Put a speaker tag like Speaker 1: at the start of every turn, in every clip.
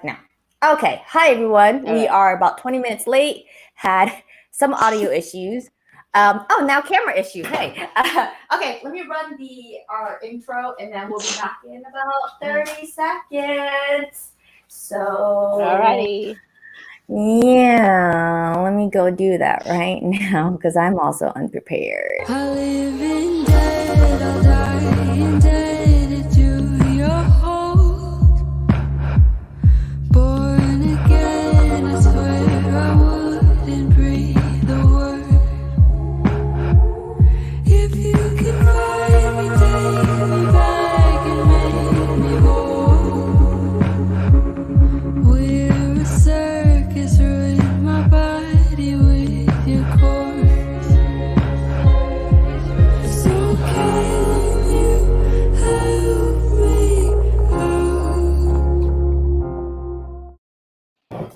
Speaker 1: Now. Okay, hi everyone. We
Speaker 2: Okay.
Speaker 1: are about 20 minutes late. Had some audio issues. Now camera issues. Hey. Okay, let me run the our intro and then we'll be back in about 30 seconds. So
Speaker 2: Alrighty.
Speaker 1: yeah, let me go do that right now because I'm also unprepared.
Speaker 3: I live in dead, I'll die indebted to your hold. Born again, I swear I wouldn't breathe a word. If you could find me, take me back and make me whole. We're a circus, ruin my body with your corpse. So can you help me out?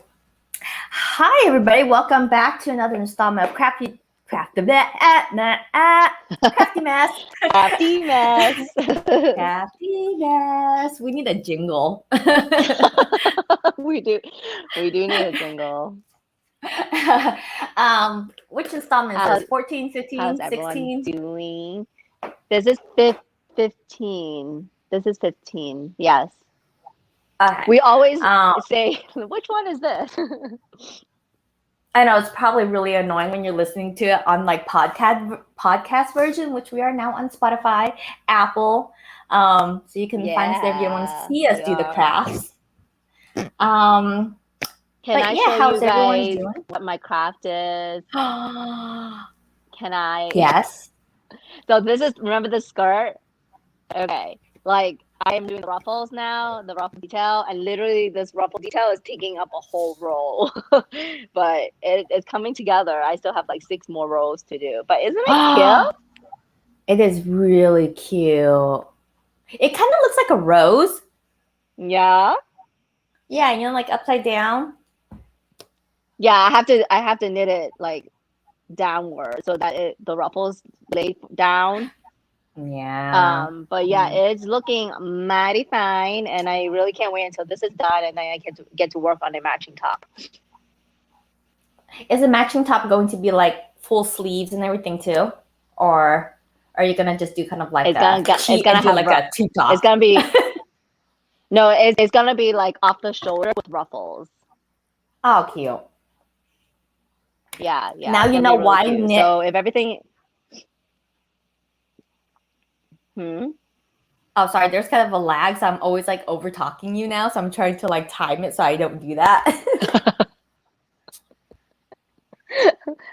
Speaker 1: Hi everybody, welcome back to another installment of CrafteaMess.
Speaker 2: CrafteaMess.
Speaker 1: CrafteaMess. We need a jingle.
Speaker 2: we do need a jingle.
Speaker 1: Which installment is this? 14, 15,
Speaker 2: How's everyone
Speaker 1: 16?
Speaker 2: doing? This is 15. This is 15. Yes.
Speaker 1: Okay.
Speaker 2: We always say, which one is this?
Speaker 1: I know it's probably really annoying when you're listening to it on like podcast version, which we are now on Spotify, Apple. So you can find us there if you want to see us do the crafts.
Speaker 2: Can I show you guys what my craft is? Can I?
Speaker 1: Yes.
Speaker 2: So this is, remember the skirt? Okay. Like I am doing the ruffles now, the ruffle detail, and literally this ruffle detail is taking up a whole roll. But it's coming together. I still have like 6 more rows to do. But isn't it cute?
Speaker 1: It is really cute. It kind of looks like a rose.
Speaker 2: Yeah.
Speaker 1: Yeah, you know, like upside down.
Speaker 2: Yeah, I have to knit it like downward so that the ruffles lay down.
Speaker 1: Yeah.
Speaker 2: But yeah, it's looking mighty fine, and I really can't wait until this is done, and then I get to work on a matching top.
Speaker 1: Is the matching top going to be like full sleeves and everything too, or are you gonna just do kind of like
Speaker 2: it's gonna have
Speaker 1: like a two top?
Speaker 2: It's gonna be no, it's gonna be like off the shoulder with ruffles.
Speaker 1: Oh, cute.
Speaker 2: Yeah.
Speaker 1: Now you know why you knit.
Speaker 2: So if everything.
Speaker 1: Oh, sorry. There's kind of a lag, so I'm always like over talking you now. So I'm trying to like time it so I don't do that.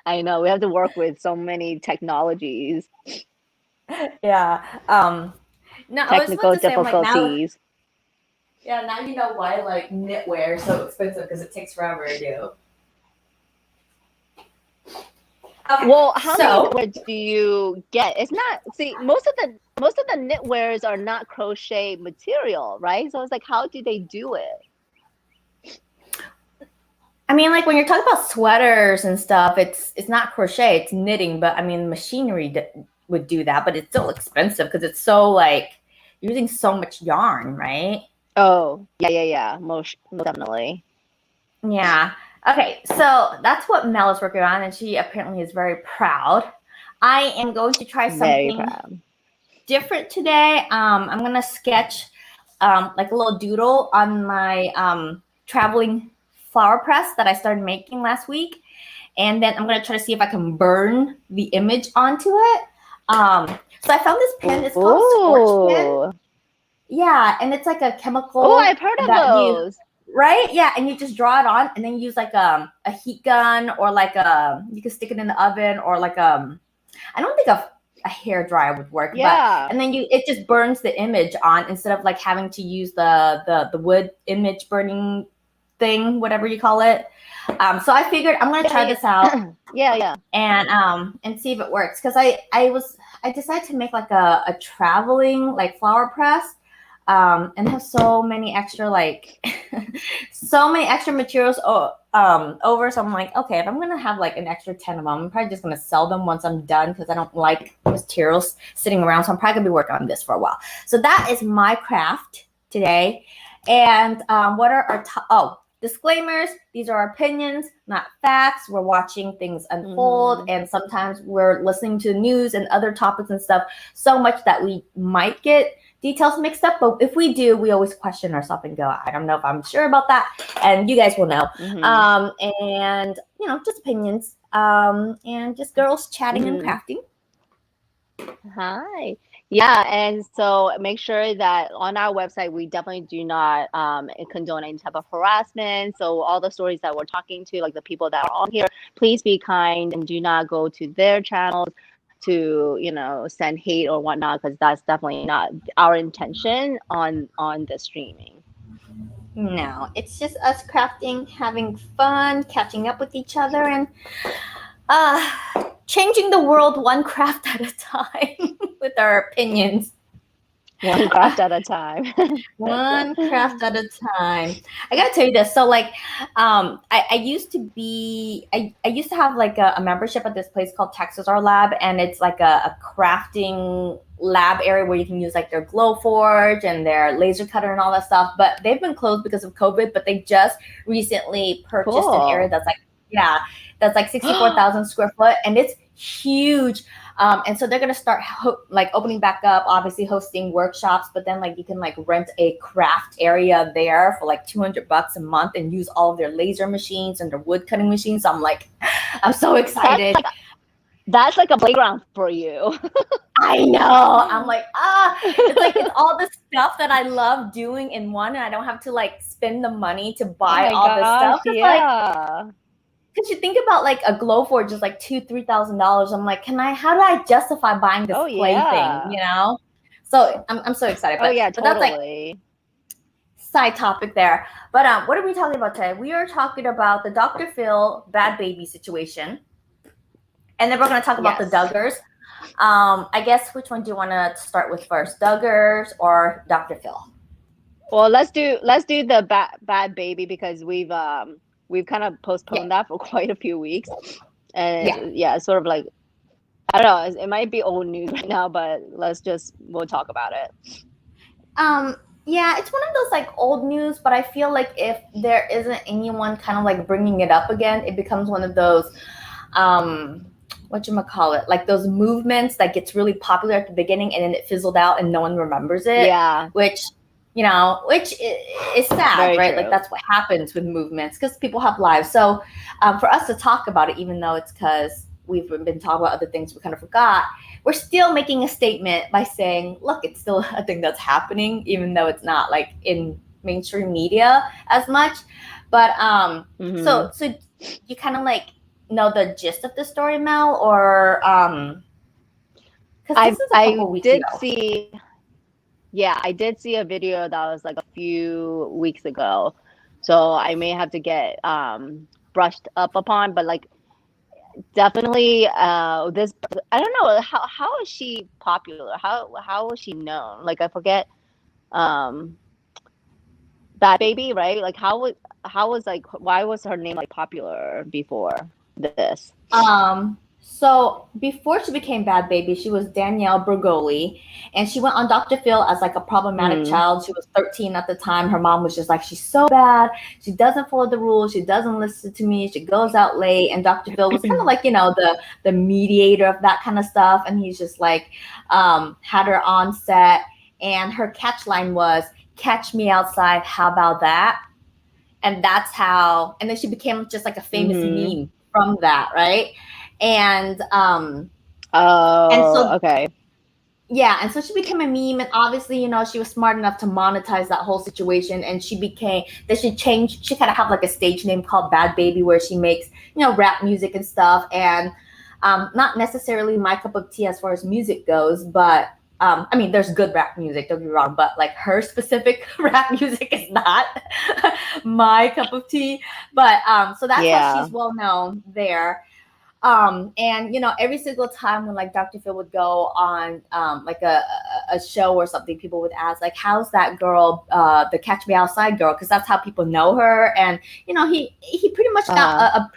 Speaker 2: I know we have to work with so many technologies.
Speaker 1: Yeah. No,
Speaker 2: technical difficulties.
Speaker 1: Now you know why like knitwear is so expensive because it takes forever to do.
Speaker 2: Okay, well, how many knitwear do you get? It's not. See, most of the knitwears are not crochet material, right? So it's like, how do they do it?
Speaker 1: I mean, like when you're talking about sweaters and stuff, it's not crochet, it's knitting. But I mean, machinery would do that, but it's still expensive because it's so like using so much yarn, right?
Speaker 2: Oh, yeah. Most definitely.
Speaker 1: Yeah. Okay, so that's what Mel is working on, and she apparently is very proud. I am going to try something different today. I'm gonna sketch like a little doodle on my traveling flower press that I started making last week, and then I'm gonna try to see if I can burn the image onto it. So I found this pen. It's called Scorch Pen. Yeah, and it's like a chemical.
Speaker 2: Oh, I've heard of those.
Speaker 1: Right? Yeah, and you just draw it on, and then you use like a heat gun, or like you can stick it in the oven, or like I don't think a hair dryer would work.
Speaker 2: Yeah.
Speaker 1: But and then it just burns the image on instead of like having to use the wood image burning thing, whatever you call it. So I figured I'm gonna try this out.
Speaker 2: Yeah.
Speaker 1: And see if it works, because I decided to make like a traveling like flower press. And have so many extra materials over. So I'm like, okay, if I'm gonna have like an extra 10 of them, I'm probably just gonna sell them once I'm done because I don't like materials sitting around. So I'm probably gonna be working on this for a while. So that is my craft today. And what are our disclaimers? These are our opinions, not facts. We're watching things unfold, and sometimes we're listening to the news and other topics and stuff so much that we might get details mixed up. But if we do, we always question ourselves and go, I don't know if I'm sure about that. And you guys will know. And, just opinions and just girls chatting and crafting.
Speaker 2: Hi. Yeah, and so make sure that on our website, we definitely do not condone any type of harassment. So all the stories that we're talking to, like the people that are on here, please be kind and do not go to their channels to, send hate or whatnot, because that's definitely not our intention on the streaming.
Speaker 1: No, it's just us crafting, having fun, catching up with each other, and changing the world one craft at a time with our opinions.
Speaker 2: One craft at a time.
Speaker 1: One craft at a time. I gotta tell you this. So I used to have like a membership at this place called Texas Art Lab, and it's like a crafting lab area where you can use like their glow forge and their laser cutter and all that stuff. But they've been closed because of COVID. But they just recently purchased an area that's like 64,000 square foot, and it's huge. And so they're going to start opening back up, obviously hosting workshops, but then you can rent a craft area there for like $200 a month and use all of their laser machines and their wood cutting machines. So I'm so excited.
Speaker 2: That's like a playground for you.
Speaker 1: I know. I'm like, it's all the stuff that I love doing in one, and I don't have to spend the money to buy all this stuff.
Speaker 2: Yeah.
Speaker 1: Because you think about a glow forge is $2,000-$3,000. I'm like, how do I justify buying this plaything? So I'm so excited.
Speaker 2: But
Speaker 1: that's side topic there. But what are we talking about today? We are talking about the Dr. Phil Bhad Bhabie situation, and then we're going to talk about the Duggars. I guess which one do you want to start with first, Duggars or Dr. Phil?
Speaker 2: Well, let's do the Bhad Bhabie, because we've kind of postponed that for quite a few weeks, and it's sort of like, I don't know, it might be old news right now, but we'll talk about it.
Speaker 1: It's one of those old news, but I feel like if there isn't anyone kind of bringing it up again, it becomes one of those whatchamacallit, those movements that gets really popular at the beginning and then it fizzled out and no one remembers it. Which is sad,
Speaker 2: Very
Speaker 1: right?
Speaker 2: true.
Speaker 1: That's what happens with movements, because people have lives. So for us to talk about it, even though it's because we've been talking about other things we kind of forgot, we're still making a statement by saying, look, it's still a thing that's happening, even though it's not in mainstream media as much. But so you kind of know the gist of the story, Mel, or because this is a couple weeks ago.
Speaker 2: I did see a video that was a few weeks ago, so I may have to get brushed up upon, but definitely this, I don't know, how is she popular? How is she known? I forget, Bhad Bhabie, right? Why was her name popular before this?
Speaker 1: So before she became Bhad Bhabie, she was Danielle Bregoli, and she went on Dr. Phil as a problematic child. She was 13 at the time. Her mom was just she's so bad. She doesn't follow the rules. She doesn't listen to me. She goes out late. And Dr. Phil was kind of the mediator of that kind of stuff. And he's just had her on set, and her catch line was, "Catch me outside. How about that?" And that's how. And then she became just a famous meme from that, right? And
Speaker 2: okay.
Speaker 1: Yeah, and so she became a meme, and obviously, she was smart enough to monetize that whole situation, and she kind of have a stage name called Bhad Bhabie, where she makes, rap music and stuff, and not necessarily my cup of tea as far as music goes, but there's good rap music, don't get me wrong, but her specific rap music is not my cup of tea. But so that's why she's well known there. And every single time when Dr. Phil would go on a show or something, people would ask how's that girl, the Catch Me Outside girl, because that's how people know her. And he pretty much got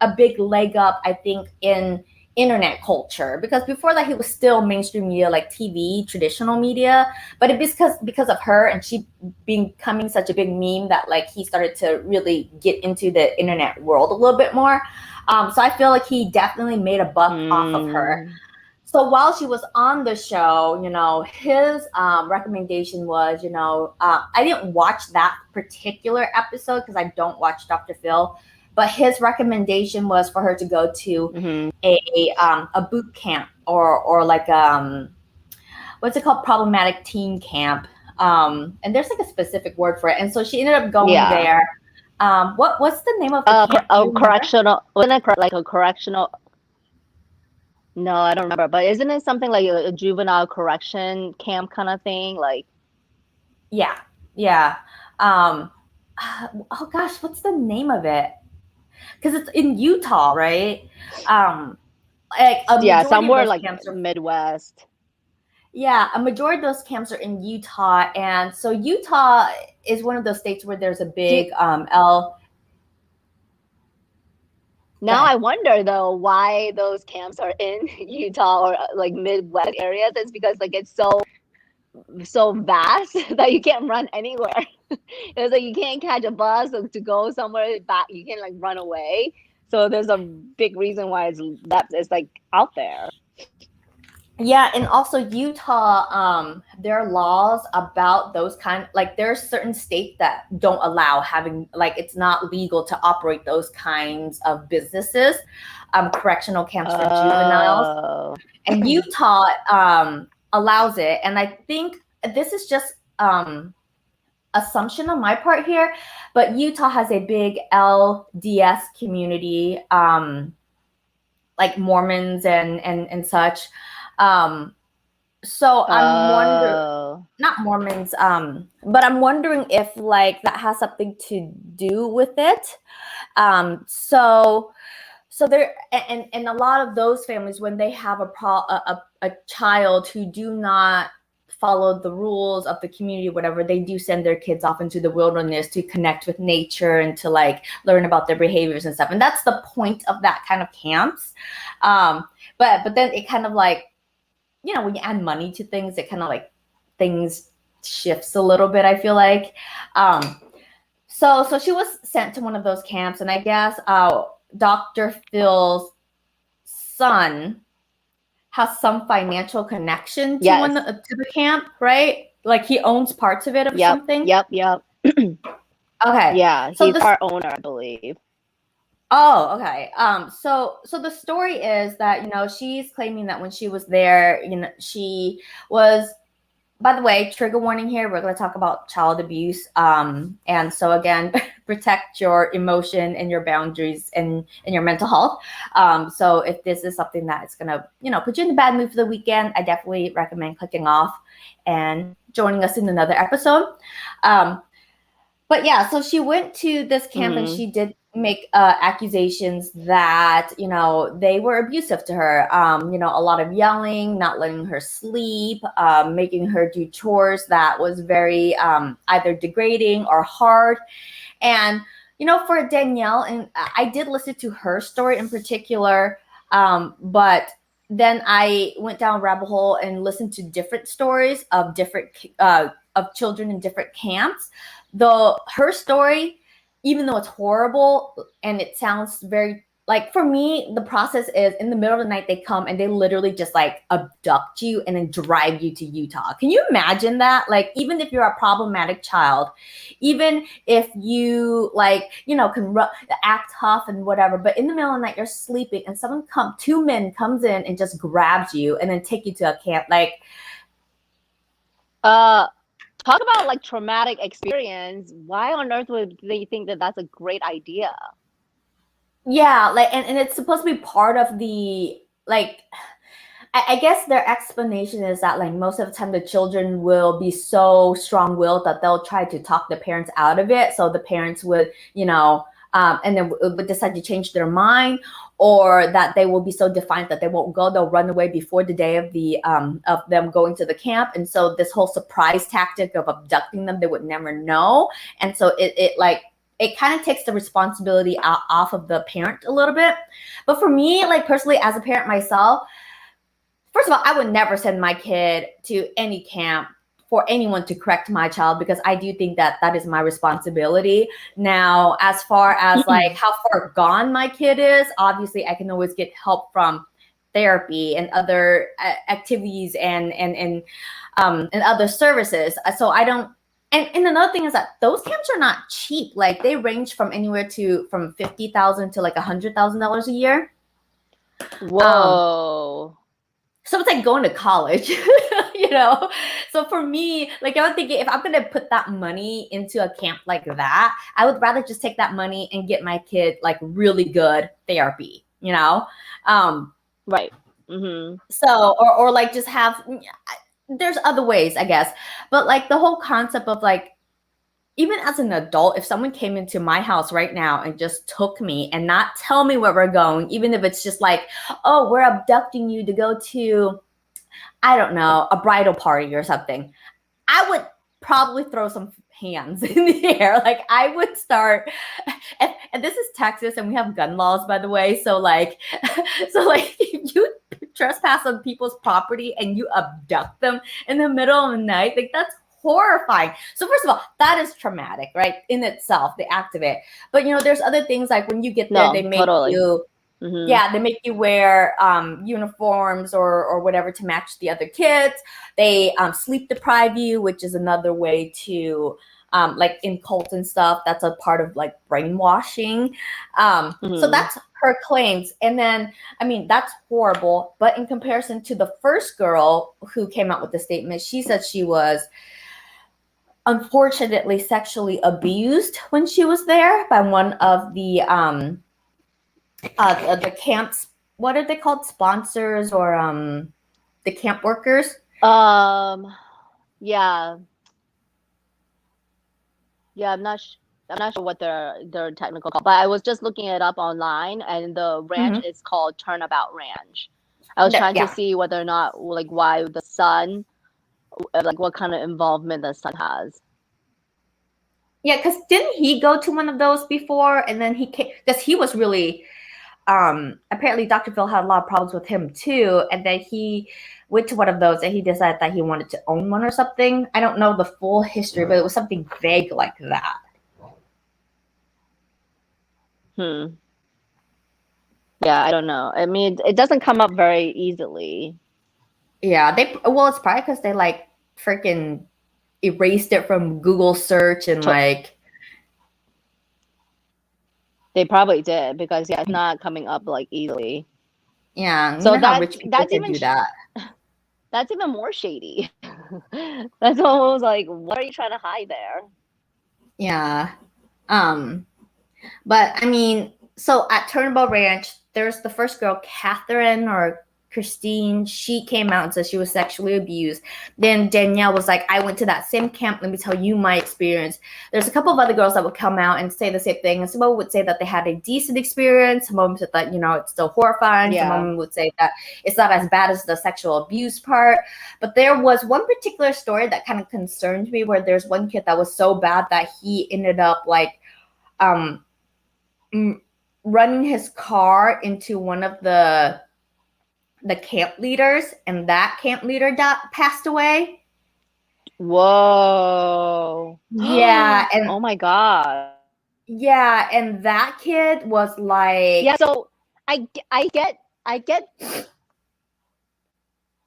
Speaker 1: a big leg up, I think, in internet culture, because before that he was still mainstream media, like TV, traditional media, but it because of her and she becoming such a big meme that like he started to really get into the internet world a little bit more. So I feel like he definitely made a buck off of her. So while she was on the show, you know, his recommendation was, you know, I didn't watch that particular episode because I don't watch Dr. Phil, but his recommendation was for her to go to a boot camp or like what's it called, problematic teen camp, and there's like a specific word for it. And so she ended up going there. What's the name of the camp?
Speaker 2: Correctional, wasn't it like a correctional? No, I don't remember. But isn't it something like a juvenile correction camp kind of thing? Like,
Speaker 1: yeah. Oh gosh, what's the name of it? Because it's in Utah, right? Like
Speaker 2: somewhere like Midwest.
Speaker 1: Yeah, a majority of those camps are in Utah, and so Utah is one of those states where there's a big Elle.
Speaker 2: Now I wonder though why those camps are in Utah or like Midwest areas. It's because like it's so vast that you can't run anywhere. It's like you can't catch a bus to go somewhere back. You can like run away. So there's a big reason why it's like out there.
Speaker 1: Yeah, and also Utah, there are laws about those like there are certain states that don't allow having, like it's not legal to operate those kinds of businesses, correctional camps for juveniles. And Utah allows it. And I think this is just assumption on my part here, but Utah has a big LDS community, like Mormons and such. So I'm wondering, not Mormons, but I'm wondering if like that has something to do with it. So there, and a lot of those families, when they have a child who do not follow the rules of the community, whatever, they do send their kids off into the wilderness to connect with nature and to like learn about their behaviors and stuff. And that's the point of that kind of camps. But then it kind of like, you know, when you add money to things, it kind of like things shifts a little bit, I feel like. So she was sent to one of those camps, and I guess Dr. Phil's son has some financial connection to to the camp, right? Like he owns parts of it or something.
Speaker 2: Yep.
Speaker 1: Okay.
Speaker 2: Yeah, he's part owner, I believe.
Speaker 1: Oh, okay. So the story is that, you know, she's claiming that when she was there, you know, she was, by the way, trigger warning here, we're going to talk about child abuse. And so again, protect your emotion and your boundaries and your mental health. So if this is something that is going to, you know, put you in a bad mood for the weekend, I definitely recommend clicking off and joining us in another episode. But yeah, so she went to this camp and she did make accusations that, you know, they were abusive to her. You know, a lot of yelling, not letting her sleep, making her do chores that was very either degrading or hard. And, you know, for Danielle, and I did listen to her story in particular, but then I went down a rabbit hole and listened to different stories of different of children in different camps. Though her story, even though it's horrible and it sounds very, like, for me, the process is in the middle of the night, they come and they literally just like abduct you and then drive you to Utah. Can you imagine that? Like, even if you're a problematic child, even if you like, you know, can act tough and whatever, but in the middle of the night, you're sleeping and two men comes in and just grabs you and then take you to a camp. Like,
Speaker 2: talk about like traumatic experience. Why on earth would they think that that's a great idea?
Speaker 1: Yeah, like, and it's supposed to be part of the, like, I guess their explanation is that like most of the time the children will be so strong-willed that they'll try to talk the parents out of it. So the parents would, you know, and then would decide to change their mind, or that they will be so defiant that they won't go. They'll run away before the day of them going to the camp. And so this whole surprise tactic of abducting them, they would never know. And so it like it kind of takes the responsibility off of the parent a little bit. But for me, like personally, as a parent myself, first of all, I would never send my kid to any camp for anyone to correct my child, because I do think that that is my responsibility. Now, as far as like how far gone my kid is, obviously I can always get help from therapy and other activities and other services. So I don't. And another thing is that those camps are not cheap. Like they range from anywhere from $50,000 to like $100,000 a year.
Speaker 2: Whoa.
Speaker 1: So it's like going to college, you know? So for me, like I'm thinking if I'm going to put that money into a camp like that, I would rather just take that money and get my kid like really good therapy, you know?
Speaker 2: Right. Mm-hmm.
Speaker 1: So, or like just have, there's other ways, I guess. But like the whole concept of like, even as an adult, if someone came into my house right now and just took me and not tell me where we're going, even if it's just like, oh, we're abducting you to go to, I don't know, a bridal party or something, I would probably throw some hands in the air. Like I would start, and this is Texas and we have gun laws, by the way. So like if you trespass on people's property and you abduct them in the middle of the night, like that's horrifying. So first of all, that is traumatic, right? In itself, the act of it. But you know, there's other things like when you get there, they make you, they make you wear uniforms or whatever to match the other kids. They sleep deprive you, which is another way to like in cults and stuff. That's a part of like brainwashing. So that's her claims. And then, I mean, that's horrible. But in comparison to the first girl who came out with the statement, she said she was unfortunately sexually abused when she was there by one of the camps. What are they called? Sponsors or the camp workers?
Speaker 2: Yeah. I'm not sure what their technical call, but I was just looking it up online, and the ranch is called Turnabout Ranch. I was trying to see whether or not, like, why the son, like, what kind of involvement the son has.
Speaker 1: Yeah, because didn't he go to one of those before, and then he came because he was really apparently Dr. Phil had a lot of problems with him too, and then he went to one of those and he decided that he wanted to own one or something. I don't know the full history, but it was something vague like that.
Speaker 2: Yeah, I don't know. I mean, it doesn't come up very easily.
Speaker 1: Yeah, it's probably because they like freaking erased it from Google search and like
Speaker 2: they probably did, because it's not coming up like easily.
Speaker 1: Yeah,
Speaker 2: so
Speaker 1: you know how rich people can do that.
Speaker 2: That's even more shady. That's almost like, what are you trying to hide there?
Speaker 1: Yeah. But I mean, so at Turnabout Ranch, there's the first girl, Catherine or Christine. She came out and said she was sexually abused. Then Danielle was like, I went to that same camp. Let me tell you my experience. There's a couple of other girls that would come out and say the same thing. And some of them would say that they had a decent experience. Some of them said that, you know, it's still horrifying. Some of them would say that it's not as bad as the sexual abuse part. But there was one particular story that kind of concerned me, where there's one kid that was so bad that he ended up like running his car into one of the camp leaders, and that camp leader passed away.
Speaker 2: Whoa.
Speaker 1: Yeah. And
Speaker 2: oh my God.
Speaker 1: Yeah, and that kid was like,
Speaker 2: yeah, so I get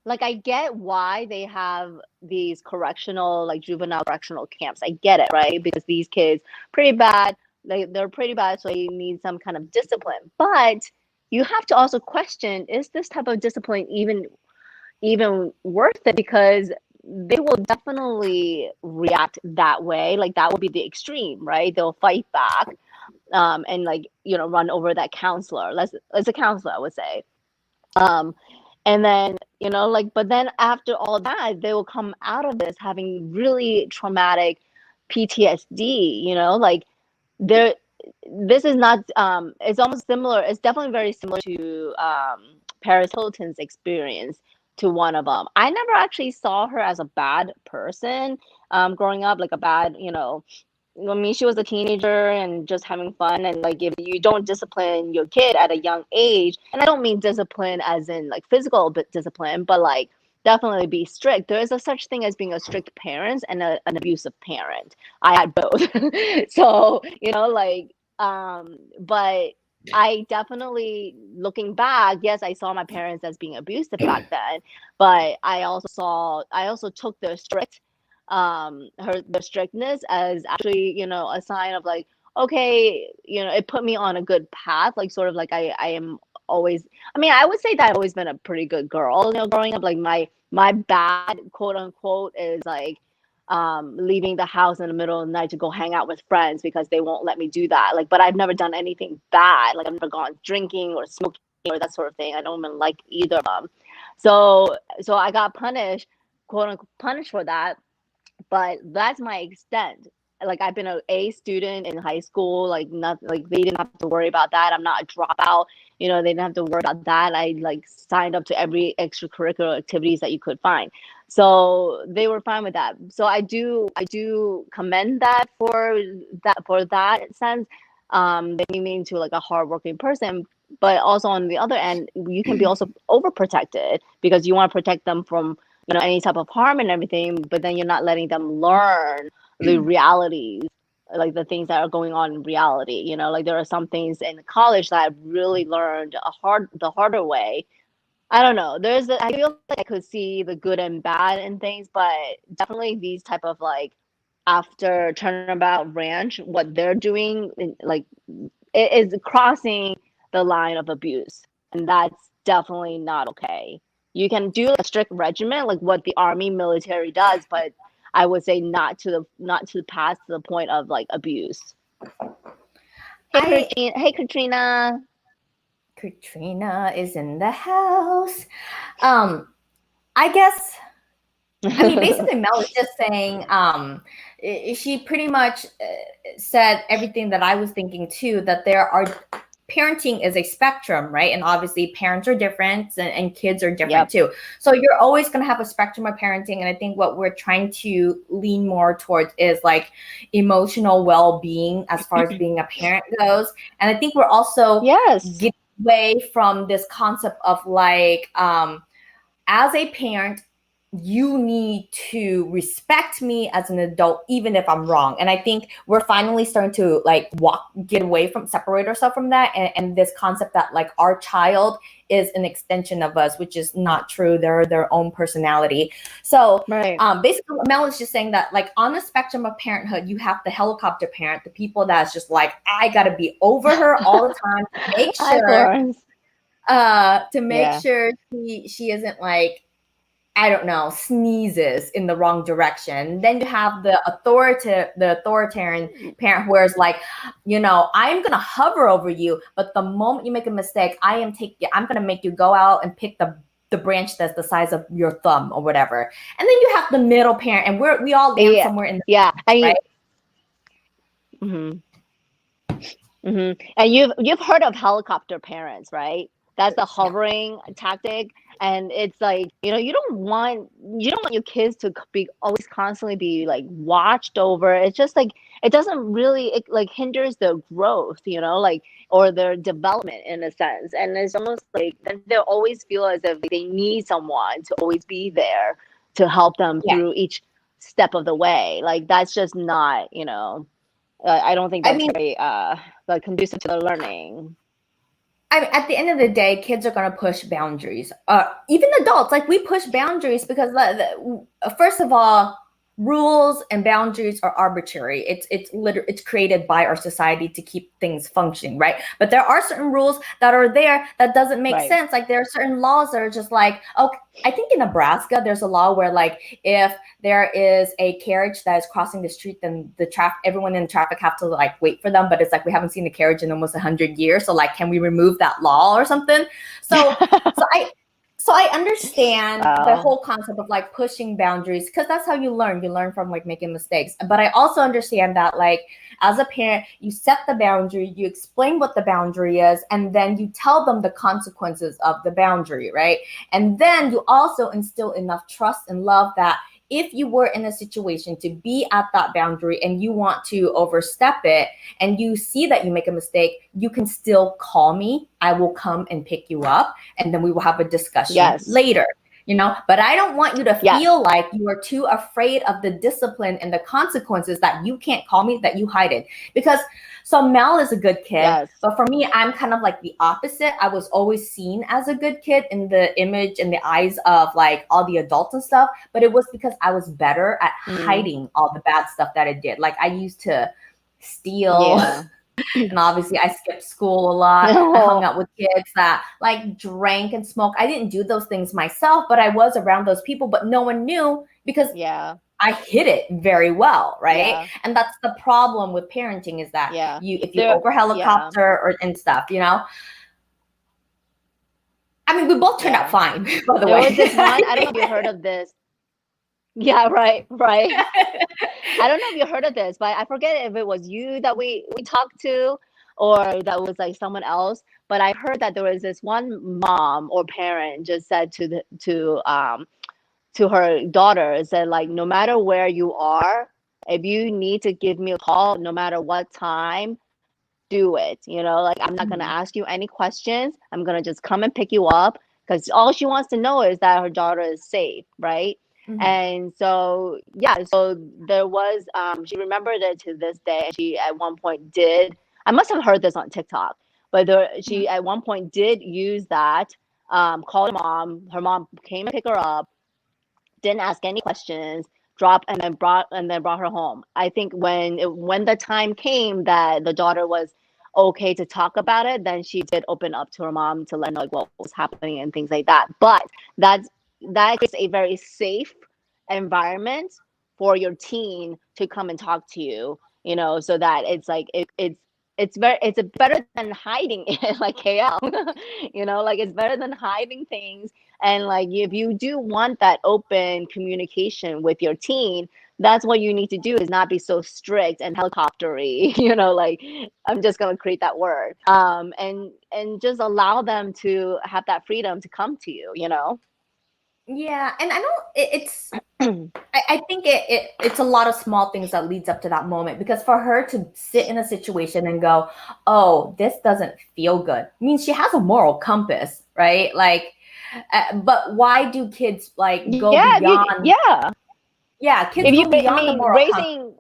Speaker 2: like, I get why they have these correctional, like juvenile correctional camps. I get it, right? Because these kids pretty bad, they're pretty bad, so they need some kind of discipline. But you have to also question, is this type of discipline even worth it? Because they will definitely react that way. Like, that would be the extreme, right? They'll fight back and, like, you know, run over that counselor. As a counselor, I would say. And then, you know, like, but then after all that, they will come out of this having really traumatic PTSD, you know, like this is not, it's almost similar. It's definitely very similar to Paris Hilton's experience to one of them. I never actually saw her as a bad person growing up, like a bad, you know, I mean, she was a teenager and just having fun. And like, if you don't discipline your kid at a young age, and I don't mean discipline as in like physical discipline, but like definitely be strict. There is a such thing as being a strict parent and an abusive parent. I had both. So, like, but I definitely, looking back, yes, I saw my parents as being abusive back then, but I also took their the strictness as actually, a sign of like, okay, it put me on a good path, like sort of like I am always, I mean, I would say that I've always been a pretty good girl, growing up. Like my bad, quote unquote, is like leaving the house in the middle of the night to go hang out with friends because they won't let me do that. Like, but I've never done anything bad. Like, I've never gone drinking or smoking or that sort of thing. I don't even like either of them. So I got punished, quote unquote, punished for that, but that's my extent. Like, I've been an A student in high school, like not like they didn't have to worry about that. I'm not a dropout, they didn't have to worry about that. I like signed up to every extracurricular activities that you could find. So they were fine with that. So I do commend that for that sense. They mean to like a hardworking person, but also on the other end, you can be also overprotected because you want to protect them from any type of harm and everything, but then you're not letting them learn the realities, like the things that are going on in reality. Like there are some things in college that I've really learned the harder way. I don't know. I feel like I could see the good and bad in things, but definitely these type of like after Turnabout Ranch, what they're doing, like it is crossing the line of abuse, and that's definitely not okay. You can do a strict regimen like what the army military does, but I would say not to pass to the point of like abuse. Hey, Katrina.
Speaker 1: Katrina is in the house. I guess, I mean, basically Mel was just saying, she pretty much said everything that I was thinking too, that parenting is a spectrum, right? And obviously parents are different and kids are different too. So you're always going to have a spectrum of parenting. And I think what we're trying to lean more towards is like emotional well-being as far as being a parent goes. And I think we're also getting away from this concept of like, as a parent, you need to respect me as an adult, even if I'm wrong. And I think we're finally starting to like get away from, separate ourselves from that. And this concept that like our child is an extension of us, which is not true. They're their own personality. So basically Mel is just saying that like on the spectrum of parenthood, you have the helicopter parent, the people that's just like, I gotta be over her all the time to make sure she isn't like, I don't know, sneezes in the wrong direction. Then you have the authoritarian parent where it's like, I'm gonna hover over you, but the moment you make a mistake, I'm gonna make you go out and pick the branch that's the size of your thumb or whatever. And then you have the middle parent, and we all land somewhere in the middle, right?
Speaker 2: And you've heard of helicopter parents, right? That's the hovering tactic. And it's like, you don't want your kids to be always constantly be like watched over. It's just like, it doesn't really, it like hinders their growth, like, or their development in a sense. And it's almost like they'll always feel as if they need someone to always be there to help them through each step of the way. Like, that's just not, I don't think that's very like conducive to their learning.
Speaker 1: I mean, at the end of the day, kids are going to push boundaries. Even adults, like we push boundaries because first of all, rules and boundaries are arbitrary. It's created by our society to keep things functioning, right? But there are certain rules that are there that doesn't make sense. Like there are certain laws that are just like, okay, I think in Nebraska there's a law where like if there is a carriage that is crossing the street, then everyone in traffic have to like wait for them. But it's like we haven't seen a carriage in almost 100 years, so like can we remove that law or something? So I understand the whole concept of like pushing boundaries because that's how you learn. You learn from like making mistakes. But I also understand that like as a parent, you set the boundary, you explain what the boundary is, and then you tell them the consequences of the boundary, right? And then you also instill enough trust and love that if you were in a situation to be at that boundary and you want to overstep it and you see that you make a mistake, you can still call me. I will come and pick you up, and then we will have a discussion later. But I don't want you to feel like you are too afraid of the discipline and the consequences that you can't call me, that you hide it. Because so Mel is a good kid, but for me, I'm kind of like the opposite. I was always seen as a good kid in the image, in the eyes of like all the adults and stuff, but it was because I was better at hiding all the bad stuff that I did. Like I used to steal. And obviously I skipped school a lot. I hung out with kids that like drank and smoked. I didn't do those things myself, but I was around those people, but no one knew because I hid it very well, right? And that's the problem with parenting, is that if you over helicopter and stuff, I mean, we both turned out fine, by the way.
Speaker 2: Was this one, I don't know if you heard of this. Yeah, right. I don't know if you heard of this, but I forget if it was you that we talked to or that was like someone else. But I heard that there was this one mom or parent just said to her daughter, said like, no matter where you are, if you need to give me a call, no matter what time, do it. Like I'm not gonna ask you any questions. I'm gonna just come and pick you up, because all she wants to know is that her daughter is safe, right? And so so there was she remembered it to this day. She at one point did, I must have heard this on TikTok, but she at one point did use that, called her mom came and picked her up, didn't ask any questions, dropped and then brought her home. I think when the time came that the daughter was okay to talk about it, then she did open up to her mom to let her know like what was happening and things like that. But that creates a very safe environment for your teen to come and talk to you, so that it's like it's better than hiding it, like KL. Like it's better than hiding things. And like if you do want that open communication with your teen, that's what you need to do, is not be so strict and helicoptery, like I'm just gonna create that word. And just allow them to have that freedom to come to you,
Speaker 1: Yeah, and I don't. It's. I think it's a lot of small things that leads up to that moment, because for her to sit in a situation and go, "Oh, this doesn't feel good," means she has a moral compass, right? Like, but why do kids like go beyond? Kids
Speaker 2: if you,
Speaker 1: go beyond the moral
Speaker 2: compass.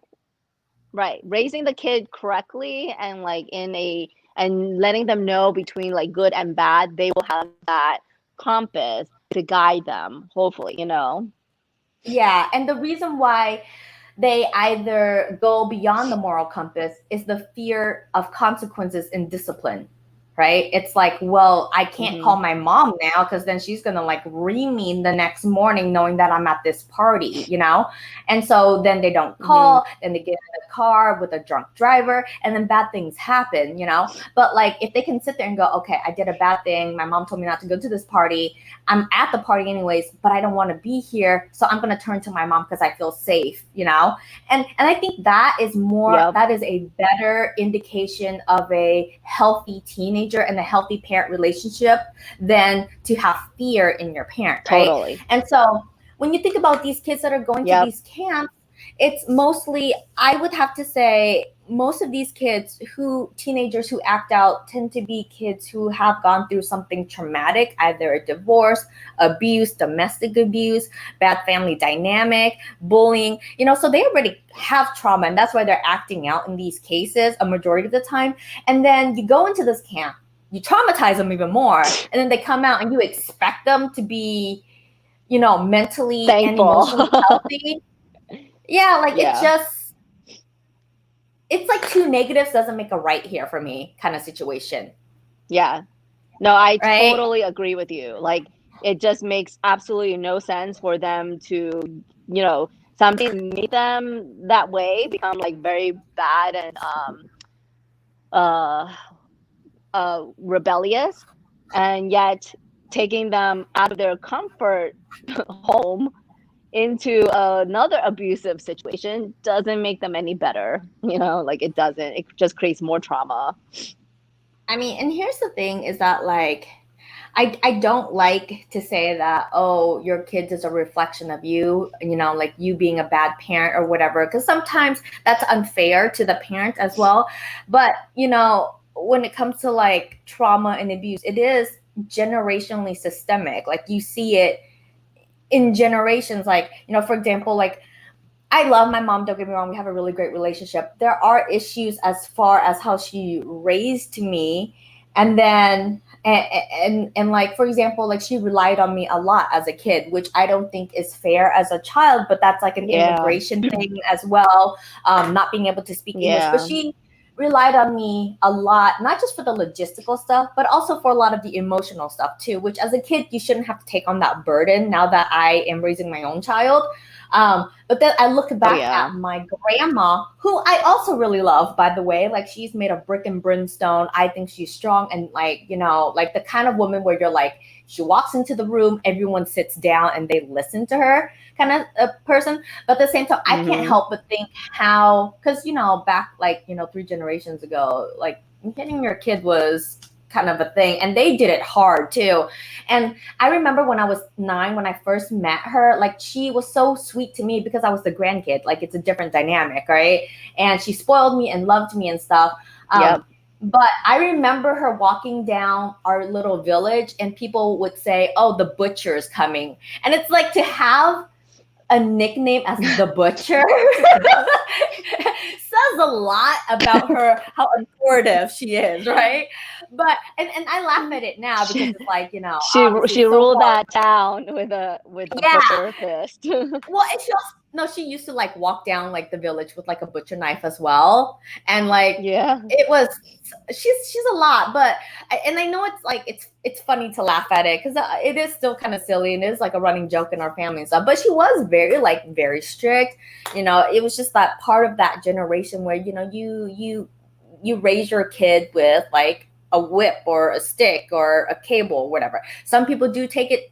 Speaker 2: Raising the kid correctly and like and letting them know between like good and bad, they will have that compass to guide them, hopefully,
Speaker 1: Yeah, and the reason why they either go beyond the moral compass is the fear of consequences in discipline, right? It's like, well, I can't call my mom now because then she's gonna like ream me the next morning knowing that I'm at this party, And so then they don't call, then they get in the car with a drunk driver, and then bad things happen, But like if they can sit there and go, okay, I did a bad thing, my mom told me not to go to this party, I'm at the party anyways, but I don't want to be here, so I'm gonna turn to my mom because I feel safe, And I think that is that is a better indication of a healthy teenager and a healthy parent relationship than to have fear in your parent, right?
Speaker 2: Totally.
Speaker 1: And so when you think about these kids that are going to these camps, it's mostly, I would have to say, most of these teenagers who act out tend to be kids who have gone through something traumatic, either a divorce, abuse, domestic abuse, bad family dynamic, bullying, so they already have trauma, and that's why they're acting out in these cases a majority of the time. And then you go into this camp, you traumatize them even more, and then they come out and you expect them to be, mentally and emotionally healthy. It's like two negatives doesn't make a right here for me kind of situation.
Speaker 2: Yeah. No, I totally agree with you. Like it just makes absolutely no sense for them to, something made them that way, become like very bad and rebellious, and yet taking them out of their comfort home into another abusive situation doesn't make them any better. Like it doesn't. It just creates more trauma.
Speaker 1: I mean, and here's the thing is that like, I don't like to say that, oh, your kids is a reflection of you, like you being a bad parent or whatever, because sometimes that's unfair to the parent as well. But, when it comes to like trauma and abuse, it is generationally systemic. Like you see it in generations, like, for example, like I love my mom, don't get me wrong, we have a really great relationship. There are issues as far as how she raised me, and then and like, for example, like she relied on me a lot as a kid, which I don't think is fair as a child, but that's like an immigration thing as well, not being able to speak English. But she relied on me a lot, not just for the logistical stuff, but also for a lot of the emotional stuff too, which as a kid, you shouldn't have to take on that burden now that I am raising my own child. But then I look back at my grandma, who I also really love, by the way. Like she's made of brick and brimstone. I think she's strong and like, like the kind of woman where you're like, she walks into the room, everyone sits down and they listen to her kind of a person. But at the same time, I can't help but think how, because, back like, 3 generations ago, like hitting your kid was kind of a thing, and they did it hard too. And I remember when I was 9, when I first met her, like she was so sweet to me because I was the grandkid. Like it's a different dynamic, right? And she spoiled me and loved me and stuff. But I remember her walking down our little village and people would say, oh, the butcher's coming. And it's like, to have a nickname as the butcher says a lot about her, how authoritative she is, right? But and I laugh at it now because it's like,
Speaker 2: she ruled that town with a butcher fist.
Speaker 1: Well, and she used to like walk down like the village with like a butcher knife as well, and like it was, she's a lot. But and I know it's like it's funny to laugh at it because it is still kind of silly and it is like a running joke in our family and stuff. But she was very strict. It was just that part of that generation where you raise your kid with like a whip or a stick or a cable or whatever. Some people do take it.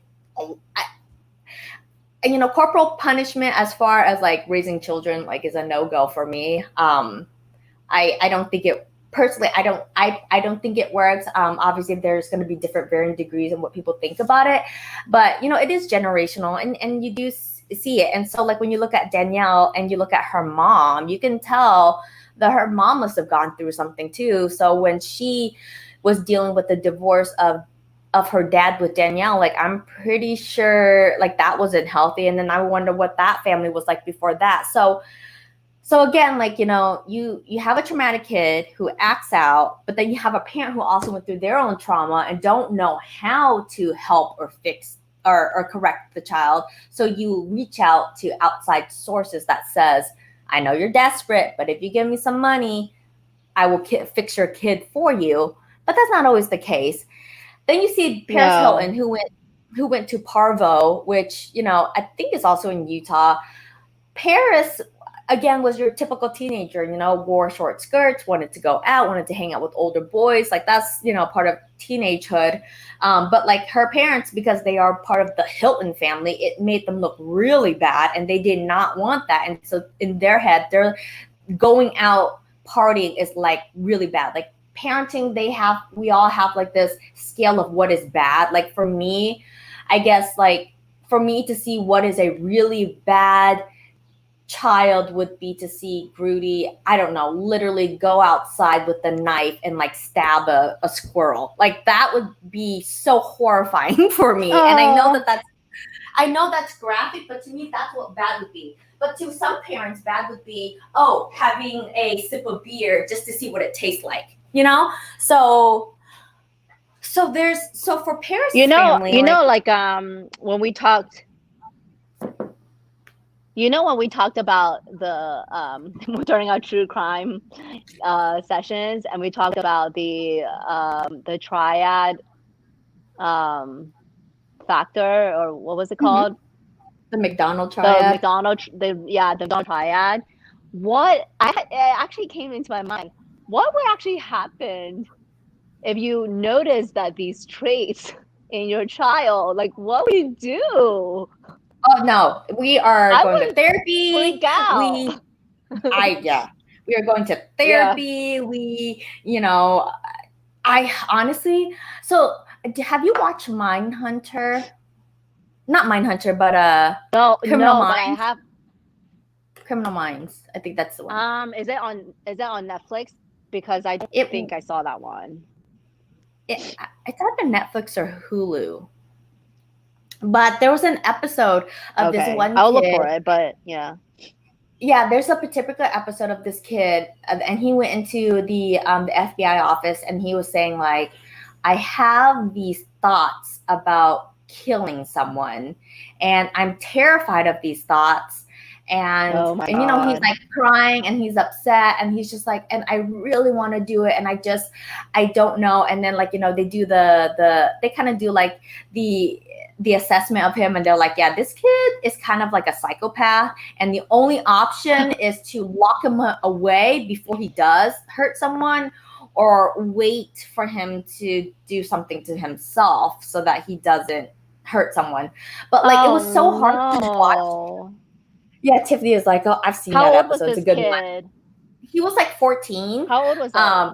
Speaker 1: Corporal punishment as far as like raising children like is a no-go for me. I don't think it personally. I don't think it works. Obviously, there's going to be different varying degrees in what people think about it, but it is generational, and you do see it. And so, like when you look at Danielle and you look at her mom, you can tell that her mom must have gone through something too. So when she was dealing with the divorce of her dad with Danielle, like I'm pretty sure like that wasn't healthy. And then I wonder what that family was like before that. So again, like, you have a traumatic kid who acts out, but then you have a parent who also went through their own trauma and don't know how to help or fix or correct the child. So you reach out to outside sources that says, I know you're desperate, but if you give me some money, I will fix your kid for you. But that's not always the case. Then you see Paris Hilton, who went to Parvo, which, I think is also in Utah. Paris, again, was your typical teenager, wore short skirts, wanted to go out, wanted to hang out with older boys. Like that's, part of teenagehood. But like her parents, because they are part of the Hilton family, it made them look really bad and they did not want that. And so in their head, they're going out partying is like really bad. Like parenting, we all have like this scale of what is bad. Like for me, I guess like for me to see what is a really bad child would be to see Grudy, I don't know, literally go outside with a knife and like stab a squirrel. Like that would be so horrifying for me. Oh. And I know that's graphic, but to me that's what bad would be. But to some parents, bad would be, having a sip of beer just to see what it tastes like. So for Paris, family,
Speaker 2: when we talked, when we talked about the during our true crime sessions, and we talked about the triad factor, or what was it called?
Speaker 1: The McDonald triad.
Speaker 2: The McDonald triad. It actually came into my mind. What would actually happen if you notice that these traits in your child? Like, what would you do?
Speaker 1: Oh no, we are going to therapy.
Speaker 2: Freak out.
Speaker 1: We are going to therapy. Yeah. I honestly, so have you watched Mindhunter? Not Mindhunter, but Criminal
Speaker 2: no,
Speaker 1: Minds.
Speaker 2: but I have.
Speaker 1: Criminal Minds. I think that's the one.
Speaker 2: Is it on Netflix? Because I don't think I saw that one.
Speaker 1: It's either Netflix or Hulu. But there was an episode of this one kid.
Speaker 2: I'll look for it, but yeah.
Speaker 1: Yeah, there's a particular episode of this kid, and he went into the FBI office, and he was saying like, I have these thoughts about killing someone, and I'm terrified of these thoughts. And you know, he's like crying and he's upset and he's just like, and I really want to do it, and I don't know. And then like, you know, they do they kind of do like the assessment of him, and they're like, yeah, this kid is kind of like a psychopath, and the only option is to lock him away before he does hurt someone, or wait for him to do something to himself so that he doesn't hurt someone. But like, it was so hard to watch. Yeah, Tiffany is like, oh, I've seen that episode. It's a good one. He was like 14.
Speaker 2: How old was that?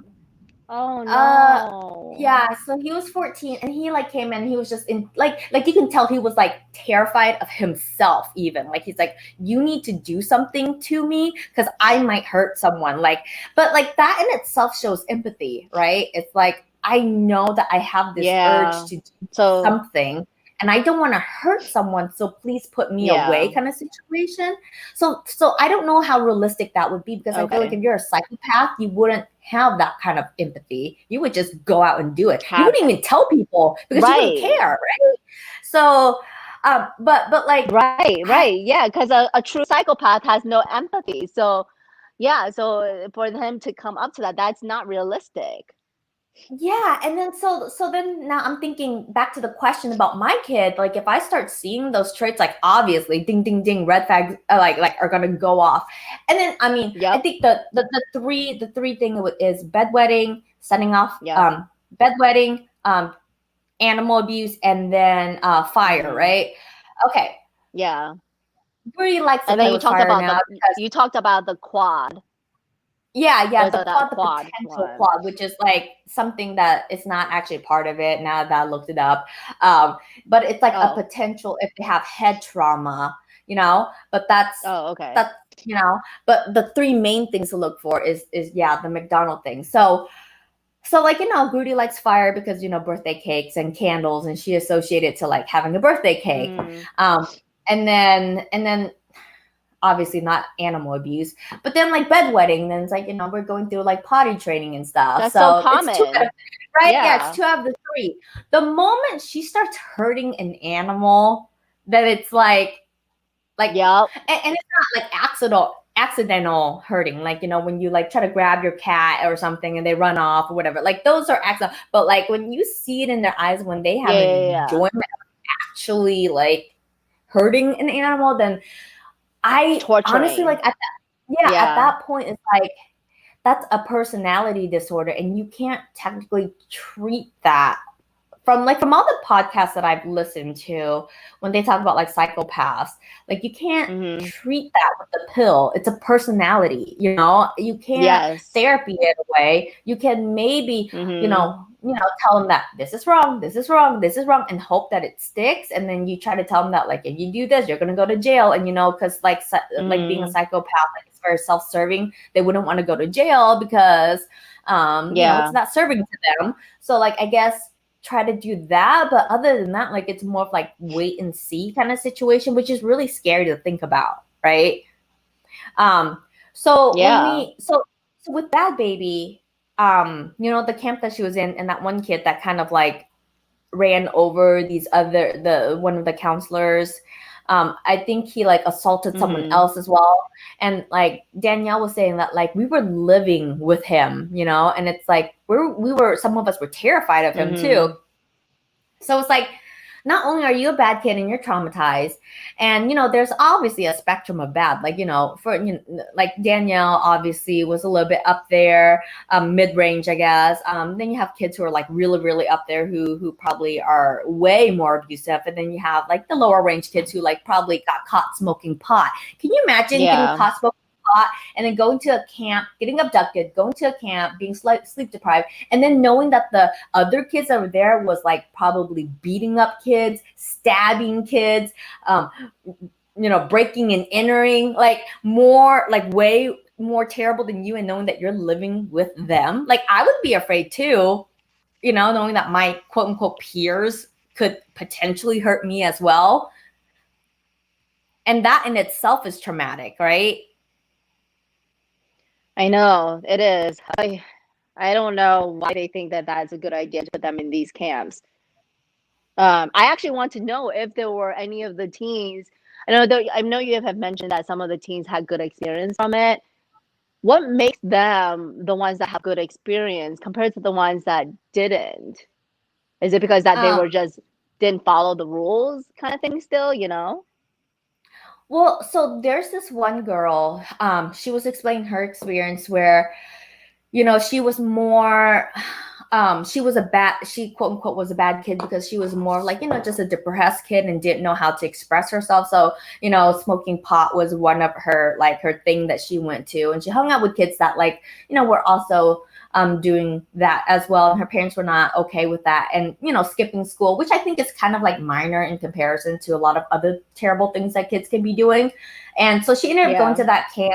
Speaker 2: Oh no.
Speaker 1: Yeah, so he was 14, and he like came in, he was just in like you can tell he was like terrified of himself even. Like he's like, you need to do something to me because I might hurt someone. Like, but like that in itself shows empathy, right? It's like, I know that I have this urge to do something, and I don't want to hurt someone, so please put me away kind of situation. So I don't know how realistic that would be, because I feel like if you're a psychopath, you wouldn't have that kind of empathy. You would just go out and do it. You wouldn't even tell people because you wouldn't care, right? So, but like...
Speaker 2: Right. Yeah, because a true psychopath has no empathy. So, yeah, so for him to come up to that, that's not realistic.
Speaker 1: Yeah, and then so then now I'm thinking back to the question about my kid. Like, if I start seeing those traits, like obviously, ding ding ding, red flags like are gonna go off. And then I mean, I think the three thing is bedwetting, setting off, bedwetting, animal abuse, and then fire, right? Okay.
Speaker 2: Yeah.
Speaker 1: Really likes to
Speaker 2: and then
Speaker 1: play
Speaker 2: you
Speaker 1: with
Speaker 2: talked
Speaker 1: fire
Speaker 2: about
Speaker 1: now
Speaker 2: you talked about the quad.
Speaker 1: Yeah, the potential quad, which is like something that is not actually part of it now that I looked it up. But it's like a potential if they have head trauma, you know. But that's that's, you know. But the three main things to look for is the McDonald thing. So like, you know, Grudy likes fire because, you know, birthday cakes and candles, and she associated to like having a birthday cake. And then obviously not animal abuse, but then like bedwetting, then it's like, you know, we're going through like potty training and stuff.
Speaker 2: That's so common.
Speaker 1: It's two, right? Yeah, it's two out of the three. The moment she starts hurting an animal, then it's like and it's not like accidental hurting, like, you know, when you like try to grab your cat or something and they run off or whatever, like those are accidental. But like when you see it in their eyes when they have enjoyment of actually like hurting an animal, then I honestly like at that point it's like that's a personality disorder, and you can't technically treat that from all the podcasts that I've listened to when they talk about like psychopaths. Like you can't treat that with the pill. It's a personality, you know. You can't therapy it away. You can maybe you know tell them that this is wrong, and hope that it sticks. And then you try to tell them that like if you do this, you're gonna go to jail. And you know, because like being a psychopath, like, it's very self-serving. They wouldn't want to go to jail because you know, it's not serving to them. So like I guess try to do that, but other than that, like it's more of like wait and see kind of situation, which is really scary to think about, right? So with that baby, you know, the camp that she was in, and that one kid that kind of like ran over one of the counselors, I think he like assaulted someone else as well. And like Danielle was saying that like we were living with him, you know, and it's like some of us were terrified of him too. So it's like, not only are you a bad kid and you're traumatized, and you know, there's obviously a spectrum of bad. Like, you know, like Danielle obviously was a little bit up there, mid-range, I guess. Then you have kids who are like really, really up there who probably are way more abusive, and then you have like the lower range kids who like probably got caught smoking pot. Can you imagine getting caught smoking pot, and then going to a camp, getting abducted, going to a camp, being sleep deprived, and then knowing that the other kids that were there was like probably beating up kids, stabbing kids, breaking and entering, like way more terrible than you, and knowing that you're living with them. Like I would be afraid too, knowing that my quote unquote peers could potentially hurt me as well. And that in itself is traumatic, right?
Speaker 2: I know it is. I don't know why they think that that's a good idea to put them in these camps. I actually want to know if there were any of the teens. I know you have mentioned that some of the teens had good experience from it. What makes them the ones that have good experience compared to the ones that didn't? Is it because that they were just didn't follow the rules kind of thing still,
Speaker 1: Well, so there's this one girl, she was explaining her experience where, she was more, she quote unquote was a bad kid because she was more like, just a depressed kid and didn't know how to express herself. So, smoking pot was one of her, like her thing that she went to. And she hung out with kids that like, were also doing that as well. And her parents were not okay with that. And, skipping school, which I think is kind of like minor in comparison to a lot of other terrible things that kids can be doing. And so she ended up going to that camp.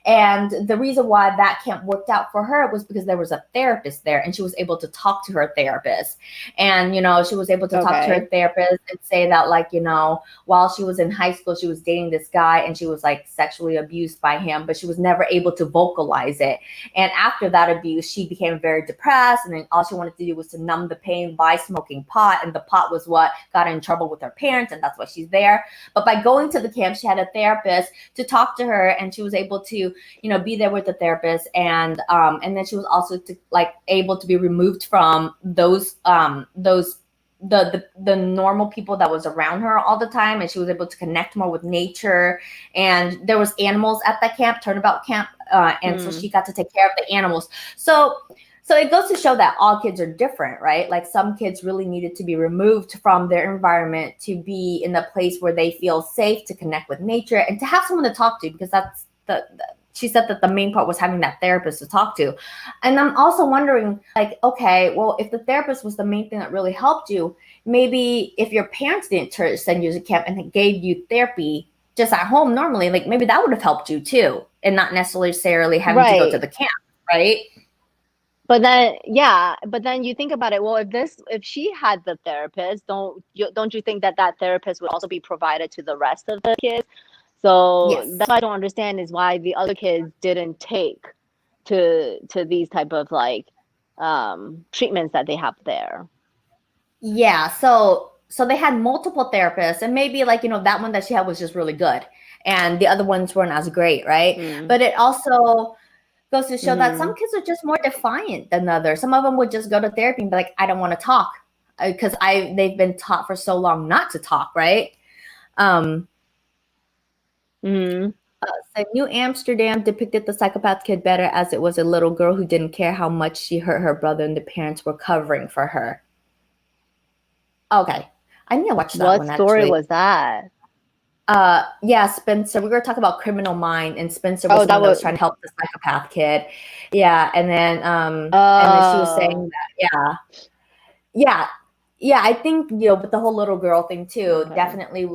Speaker 1: And the reason why that camp worked out for her was because there was a therapist there and she was able to talk to her therapist. And, she was able to talk to her therapist and say that, like, while she was in high school, she was dating this guy and she was like sexually abused by him, but she was never able to vocalize it. And after that abuse, she became very depressed. And then all she wanted to do was to numb the pain by smoking pot. And the pot was what got her in trouble with her parents. And that's why she's there. But by going to the camp, she had a therapist to talk to her, and she was able to, be there with the therapist, and then she was also able to be removed from those the normal people that was around her all the time, and she was able to connect more with nature. And there was animals at that camp, turnabout camp, and so she got to take care of the animals. So it goes to show that all kids are different, right? Like some kids really needed to be removed from their environment to be in a place where they feel safe to connect with nature and to have someone to talk to, because that's she said that the main part was having that therapist to talk to. And I'm also wondering, like, okay, well, if the therapist was the main thing that really helped you, maybe if your parents didn't send you to camp and gave you therapy just at home normally, like maybe that would have helped you too, and not necessarily having to go to the camp, right?
Speaker 2: But then you think about it. Well, if she had the therapist, don't you think that therapist would also be provided to the rest of the kids? So that's what I don't understand is why the other kids didn't take to these type of like treatments that they have there.
Speaker 1: Yeah. So they had multiple therapists, and maybe like, that one that she had was just really good, and the other ones weren't as great, right? But it also goes to show that some kids are just more defiant than others. Some of them would just go to therapy and be like, I don't want to talk, because they've been taught for so long not to talk, right? So New Amsterdam depicted the psychopath kid better, as it was a little girl who didn't care how much she hurt her brother and the parents were covering for her. Okay. I need to watch that one.
Speaker 2: What story was that?
Speaker 1: Spencer. We were talking about Criminal Mind, and Spencer was the one that was trying to help the psychopath kid. Yeah, and then and then she was saying that, I think, but the whole little girl thing too, definitely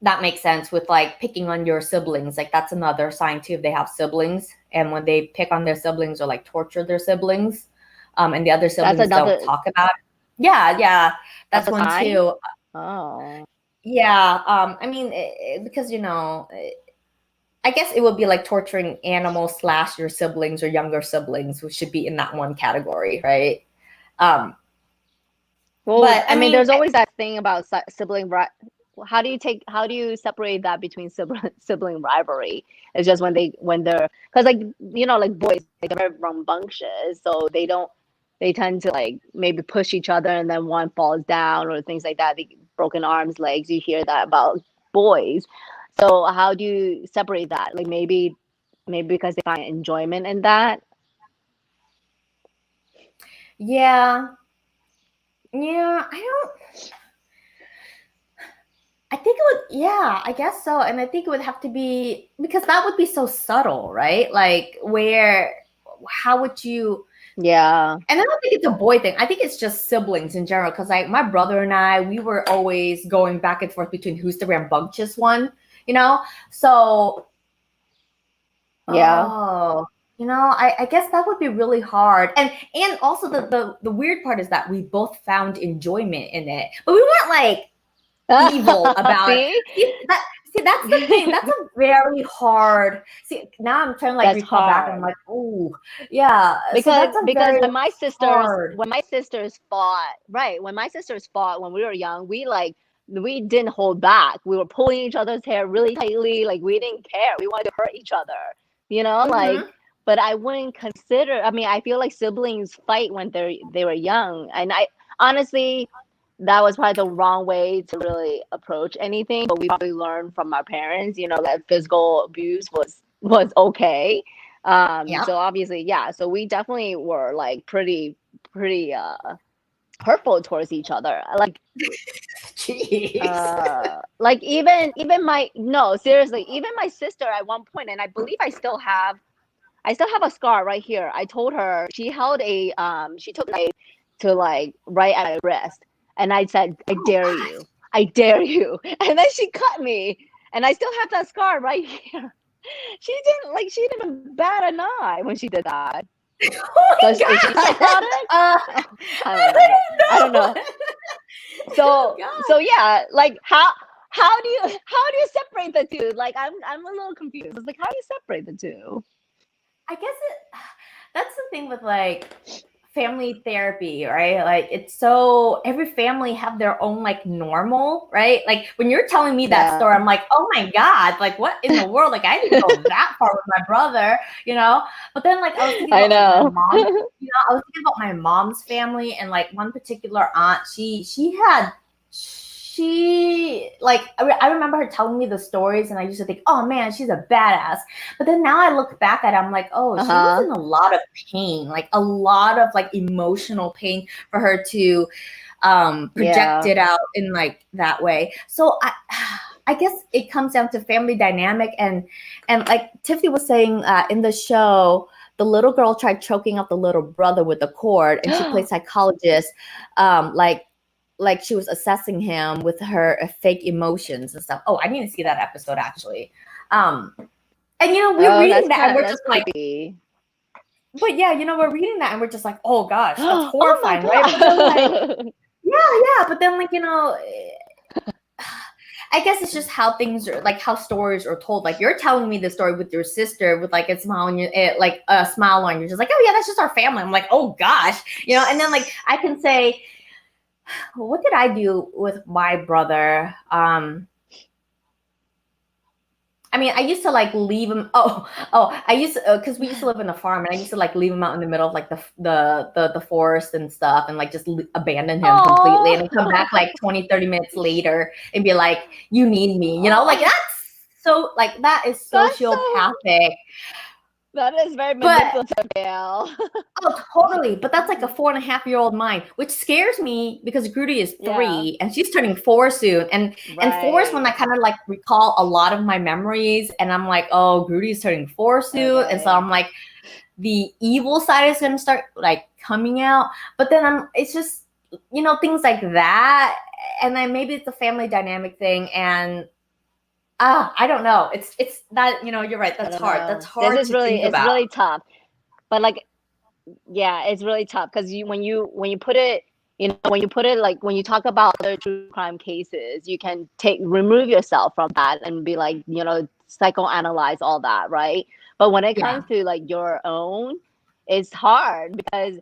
Speaker 1: that makes sense with like picking on your siblings. Like that's another sign too if they have siblings, and when they pick on their siblings or like torture their siblings, and the other siblings don't talk about it. Yeah, that's one too.
Speaker 2: Oh.
Speaker 1: Yeah, I mean, because I guess it would be like torturing animals / your siblings or younger siblings, which should be in that one category, right?
Speaker 2: Well, but I mean, there's always that thing about sibling. How do you separate that between sibling rivalry? It's just when they're because like like boys, they're very rambunctious, so they tend to like maybe push each other, and then one falls down or things like that. Broken arms, legs. You hear that about boys. So how do you separate that? Like maybe because they find enjoyment in that.
Speaker 1: Yeah, I think it would, yeah, I guess so. And I think it would have to be, because that would be so subtle, right? Like, how would you,
Speaker 2: Yeah.
Speaker 1: and I don't think it's a boy thing. I think it's just siblings in general. Because like my brother and I, we were always going back and forth between who's the rambunctious one, you know? So,
Speaker 2: Yeah.
Speaker 1: I guess that would be really hard. And also the weird part is that we both found enjoyment in it, but we weren't like evil about it.
Speaker 2: See?
Speaker 1: That's the thing. That's a very hard. See, now I'm trying to like
Speaker 2: That's
Speaker 1: recall back, and I'm
Speaker 2: hard.
Speaker 1: like, oh, yeah. So that's a
Speaker 2: Because
Speaker 1: very hard.
Speaker 2: when my sisters fought, right, when my sisters fought when we were young, we didn't hold back. We were pulling each other's hair really tightly, like we didn't care. We wanted to hurt each other. Like,
Speaker 1: Mhm.
Speaker 2: but I wouldn't consider, I mean, I feel like siblings fight when they were young. And I honestly, that was probably the wrong way to really approach anything, but we probably learned from our parents, that physical abuse was okay.
Speaker 1: Yeah.
Speaker 2: So obviously, yeah, so we definitely were like pretty hurtful towards each other.
Speaker 1: Jeez.
Speaker 2: Like even my no, seriously, even my sister at one point, and I believe I still have a scar right here. I told her, she took a knife to like right at my wrist, and I said, I dare you. I dare you. And then she cut me, and I still have that scar right here. She didn't even bat an eye when she did that.
Speaker 1: Oh
Speaker 2: Is
Speaker 1: my
Speaker 2: she psychotic?
Speaker 1: god.
Speaker 2: I don't know.
Speaker 1: Oh
Speaker 2: So
Speaker 1: god.
Speaker 2: yeah, like how do you separate the two? Like I'm a little confused. It's like, how do you separate the two?
Speaker 1: I guess that's the thing with like family therapy, right? Like it's so every family have their own like normal, right? Like when you're telling me that story, I'm like, oh my god, like what in the world? Like I didn't go that far with my brother, you know. But then like I was thinking
Speaker 2: I
Speaker 1: about like my
Speaker 2: know.
Speaker 1: mom, I was thinking about my mom's family and like one particular aunt, she like I remember her telling me the stories and I used to think, oh man, she's a badass. But then now I look back at it, I'm like, oh, she was
Speaker 2: Uh-huh.
Speaker 1: in a lot of pain, like a lot of like emotional pain for her to project
Speaker 2: Yeah.
Speaker 1: it out in like that way. So I guess it comes down to family dynamic and like Tiffany was saying in the show, the little girl tried choking out the little brother with a cord, and she played psychologist, like she was assessing him with her fake emotions and stuff. Oh, I need to see that episode actually. And we're
Speaker 2: Oh,
Speaker 1: reading that and we're
Speaker 2: that's
Speaker 1: just like,
Speaker 2: creepy.
Speaker 1: but yeah, we're reading that and we're just like, oh gosh, that's
Speaker 2: Oh my
Speaker 1: horrifying, right? But then like,
Speaker 2: god.
Speaker 1: yeah, but then like, I guess it's just how things are, like how stories are told. Like you're telling me the story with your sister with like a smile on your, like a smile on. You're just like, oh yeah, that's just our family. I'm like, oh gosh, and then like I can say, what did I do with my brother? I mean, I used to like leave him. I used to because we used to live in a farm, and I used to like leave him out in the middle of like the forest and stuff, and like just abandon him completely, and then come back like 20, 30 minutes later and be like, "You need me," like that's so like that is sociopathic.
Speaker 2: That is very manipulative, Elle.
Speaker 1: Oh, totally. But that's like a 4.5-year-old mind, which scares me because Grudy is 3 and she's turning 4 soon. And 4 is when I kind of like recall a lot of my memories. And I'm like, oh, Grudy is turning 4 soon. And so I'm like, the evil side is going to start like coming out. But then it's just, things like that. And then maybe it's a family dynamic thing. And I don't know. It's that, you're right. That's hard.
Speaker 2: Know.
Speaker 1: That's hard
Speaker 2: This is
Speaker 1: to think
Speaker 2: it's
Speaker 1: about.
Speaker 2: really tough. But like, yeah, it's really tough because when you put it, like when you talk about other true crime cases, you can remove yourself from that and be like, psychoanalyze all that, right? But when it comes to like your own, it's hard because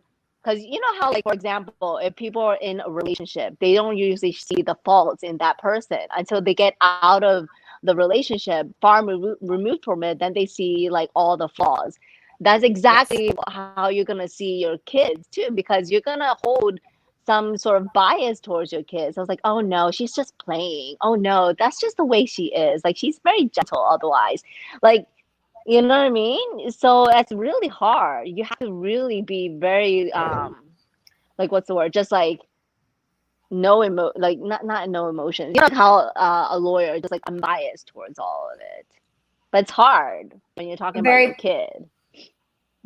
Speaker 2: you know how, like, for example, if people are in a relationship, they don't usually see the faults in that person until they get out of the relationship, far removed from it, then they see like all the flaws. That's exactly how you're gonna see your kids too, because you're gonna hold some sort of bias towards your kids. I was like, oh no, she's just playing. Oh no, that's just the way she is. Like she's very gentle otherwise. Like, you know what I mean? So that's really hard. You have to really be very like, what's the word? Just like like not no emotions. Like how a lawyer just like unbiased towards all of it. But it's hard when you're talking about your kid.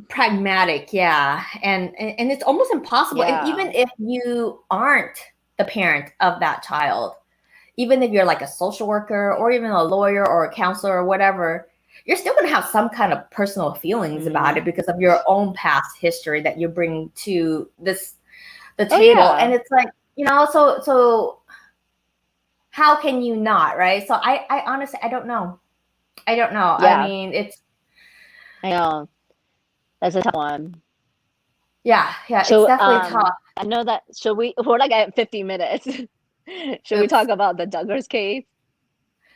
Speaker 1: Pragmatic, yeah. And it's almost impossible.
Speaker 2: Yeah.
Speaker 1: And even if you aren't the parent of that child, even if you're like a social worker or even a lawyer or a counselor or whatever, you're still going to have some kind of personal feelings about it because of your own past history that you bring to the table. And it's like, so how can you not, right? So I honestly, I don't know.
Speaker 2: Yeah.
Speaker 1: I mean,
Speaker 2: I know. That's a tough one.
Speaker 1: Yeah, it's definitely tough.
Speaker 2: I know that. We're like at 50 minutes. Should we talk about the Duggars case?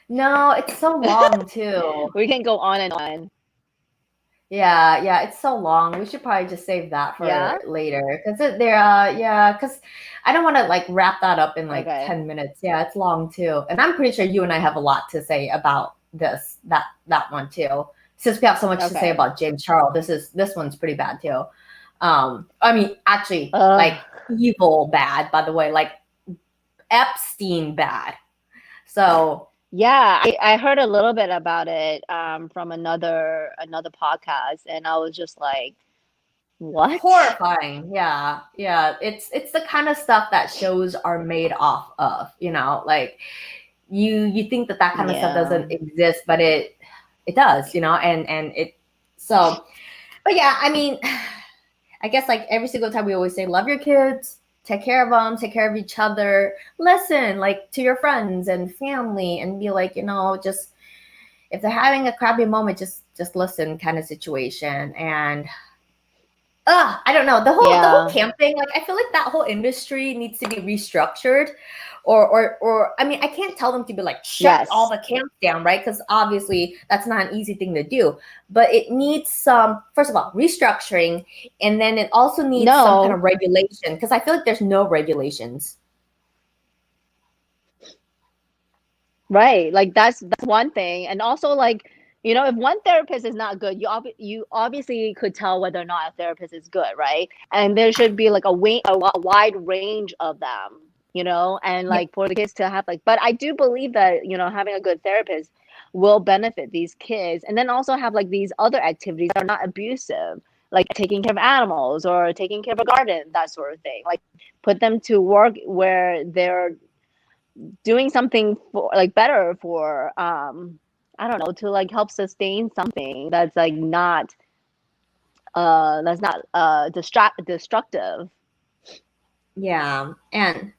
Speaker 1: No, it's so long too.
Speaker 2: We can go on and on.
Speaker 1: Yeah, it's so long. We should probably just save that for later because because I don't want to like wrap that up in like 10 minutes. Yeah, it's long too, and I'm pretty sure you and I have a lot to say about that one too. Since we have so much to say about James Charles, this one's pretty bad too. I mean, actually, like evil bad, by the way, like Epstein bad. So
Speaker 2: yeah, I heard a little bit about it from another podcast, and I was just like, what?
Speaker 1: Horrifying. Yeah. It's the kind of stuff that shows are made off of, like you think that kind of stuff doesn't exist, but it does, and it so. But yeah, I mean, I guess like every single time we always say, love your kids, take care of them, take care of each other, listen like to your friends and family, and be like, just if they're having a crappy moment, just listen kind of situation. And I don't know, the whole camp thing, like I feel like that whole industry needs to be restructured, or I mean, I can't tell them to be like shut all the camps down, right? Because obviously that's not an easy thing to do, but it needs some, first of all, restructuring, and then it also needs some kind of regulation, because I feel like there's no regulations.
Speaker 2: Right, like that's one thing, and also like, if one therapist is not good, you obviously could tell whether or not a therapist is good, right? And there should be like a wide range of them, and like for the kids to have like, but I do believe that, having a good therapist will benefit these kids, and then also have like these other activities that are not abusive, like taking care of animals or taking care of a garden, that sort of thing. Like put them to work where they're doing something for like better for I don't know, to like help sustain something that's like not destructive.
Speaker 1: Yeah, and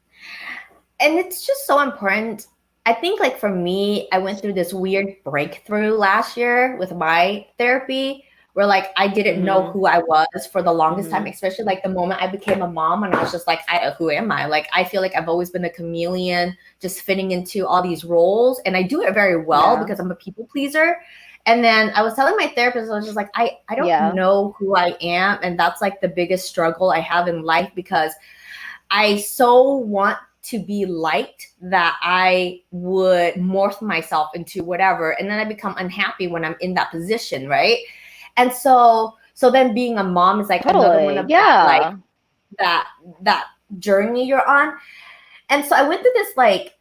Speaker 1: it's just so important. I think like for me, I went through this weird breakthrough last year with my therapy, where like I didn't know who I was for the longest time, especially like the moment I became a mom, and I was just like, who am I? Like I feel like I've always been a chameleon, just fitting into all these roles, and I do it very well because I'm a people pleaser. And then I was telling my therapist, I was just like, I don't know who I am, and that's like the biggest struggle I have in life, because I so want to be liked that I would morph myself into whatever, and then I become unhappy when I'm in that position, right? And so then being a mom is like another one of that, like that journey you're on. And so I went through this, like,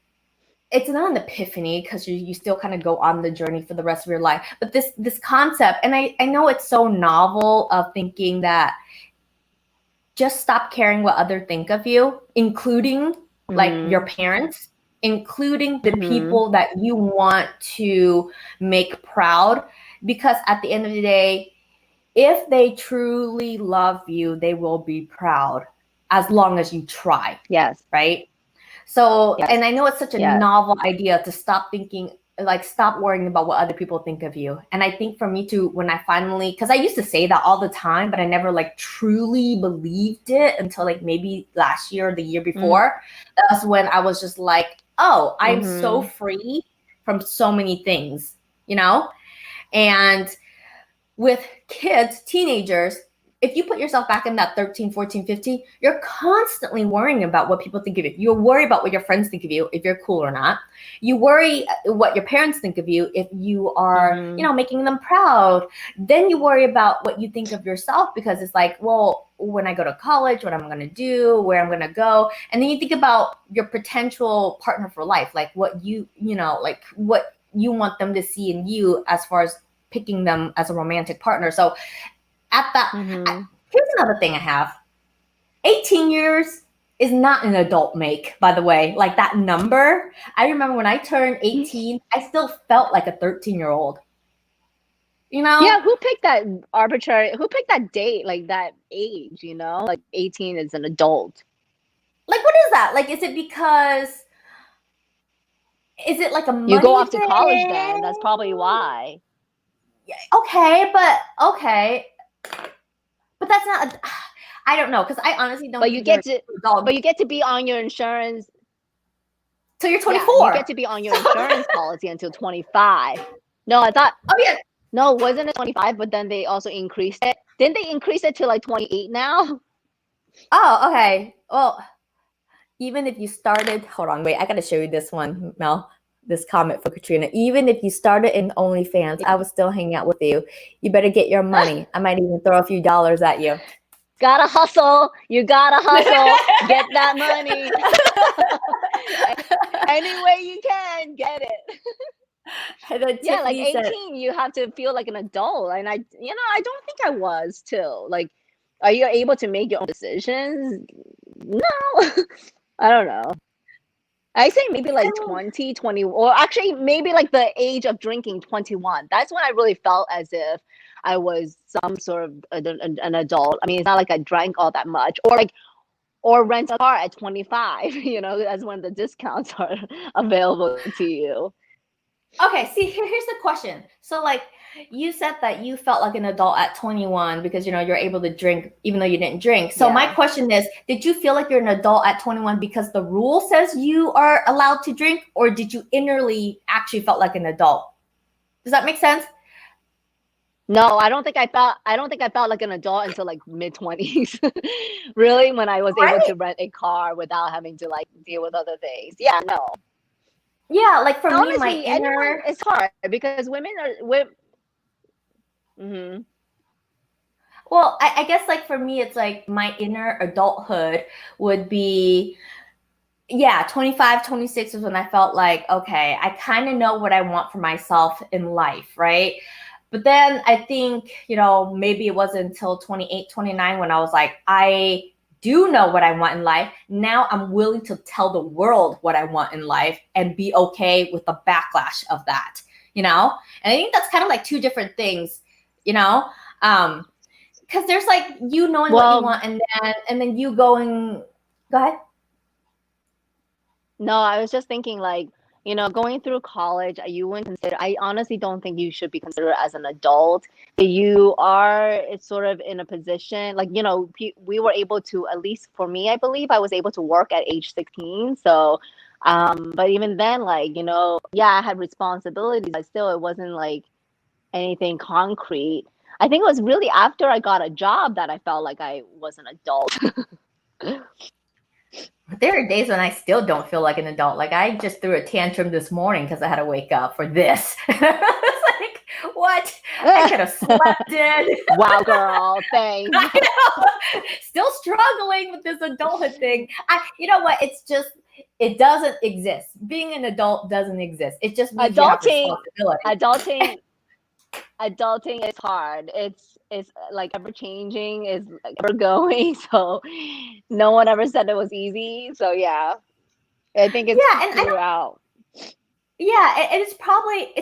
Speaker 1: it's not an epiphany, because you still kind of go on the journey for the rest of your life, but this concept, and I know it's so novel, of thinking that just stop caring what others think of you, including like your parents, including the people that you want to make proud. Because at the end of the day, if they truly love you, they will be proud as long as you try.
Speaker 2: Yes.
Speaker 1: Right? So, and I know it's such a novel idea to stop thinking, like stop worrying about what other people think of you. And I think for me too, when I finally, because I used to say that all the time, but I never like truly believed it until like maybe last year or the year before. That's when I was just like, oh, I'm so free from so many things, And with kids, teenagers, if you put yourself back in that 13, 14, 15, you're constantly worrying about what people think of you. You worry about what your friends think of you, if you're cool or not. You worry what your parents think of you, if you are, making them proud. Then you worry about what you think of yourself, because it's like, well, when I go to college, what I'm going to do, where I'm going to go. And then you think about your potential partner for life, like what like what you want them to see in you as far as picking them as a romantic partner. So at that, here's another thing I have. 18 years is not an adult make, by the way. Like that number, I remember when I turned 18, I still felt like a 13-year-old.
Speaker 2: Yeah, who picked that date, like that age, like 18 is an adult.
Speaker 1: Like, what is that? Like, is it like a money
Speaker 2: You go off
Speaker 1: thing?
Speaker 2: to college then, that's probably why.
Speaker 1: Okay, but that's not I don't know, because I honestly don't
Speaker 2: But you get to be on your insurance
Speaker 1: till you're 24.
Speaker 2: Yeah, you get to be on your insurance policy until 25. No, I thought.
Speaker 1: Oh yeah.
Speaker 2: No, wasn't it 25? But then they also increased it. Didn't they increase it to like 28 now?
Speaker 1: Oh, okay. Well, even if you started, hold on, wait, I gotta show you this one, Mel. This comment for Katrina. Even if you started in OnlyFans, I would still hang out with you. You better get your money. I might even throw a few dollars at you.
Speaker 2: Gotta hustle. You gotta hustle. Get that money. Any way you can, get it. Yeah, like 18, you have to feel like an adult. And I don't think I was too. Like, are you able to make your own decisions? No. I don't know. I say maybe like 20, 20, or actually maybe like the age of drinking, 21. That's when I really felt as if I was some sort of an adult. I mean, it's not like I drank all that much, or rent a car at 25. That's when the discounts are available to you.
Speaker 1: Okay, see, here's the question. So, like, you said that you felt like an adult at 21 because, you're able to drink even though you didn't drink. So my question is, did you feel like you're an adult at 21 because the rule says you are allowed to drink, or did you innerly actually felt like an adult? Does that make sense?
Speaker 2: No, I don't think I felt like an adult until like mid-20s. Really, when I was able to rent a car without having to like deal with other things. Yeah, no.
Speaker 1: Yeah, like for
Speaker 2: honestly,
Speaker 1: me, my inner,
Speaker 2: it's hard because women are Mm-hmm.
Speaker 1: Well, I guess like for me, it's like my inner adulthood would be, 25, 26 is when I felt like, okay, I kind of know what I want for myself in life, right? But then I think, maybe it wasn't until 28, 29 when I was like, I do know what I want in life. Now I'm willing to tell the world what I want in life and be okay with the backlash of that, And I think that's kind of like two different things, because there's like you knowing what you want and then you going. Go ahead.
Speaker 2: No, I was just thinking like, going through college, you wouldn't consider. I honestly don't think you should be considered as an adult. You are. It's sort of in a position like we were able to, at least for me, I believe I was able to work at age 16. So, but even then, like I had responsibilities, but still, it wasn't like anything concrete. I think it was really after I got a job that I felt like I was an adult.
Speaker 1: There are days when I still don't feel like an adult. Like I just threw a tantrum this morning because I had to wake up for this. It's like, what? I could have slept in.
Speaker 2: Wow, girl, thanks.
Speaker 1: I know. Still struggling with this adulthood thing. You know what? It's just, it doesn't exist. Being an adult doesn't exist. It just means you have responsibility.
Speaker 2: Adulting is hard. It's like ever changing, is like ever going. So no one ever said it was easy. So yeah, I think it's throughout.
Speaker 1: Yeah, it's probably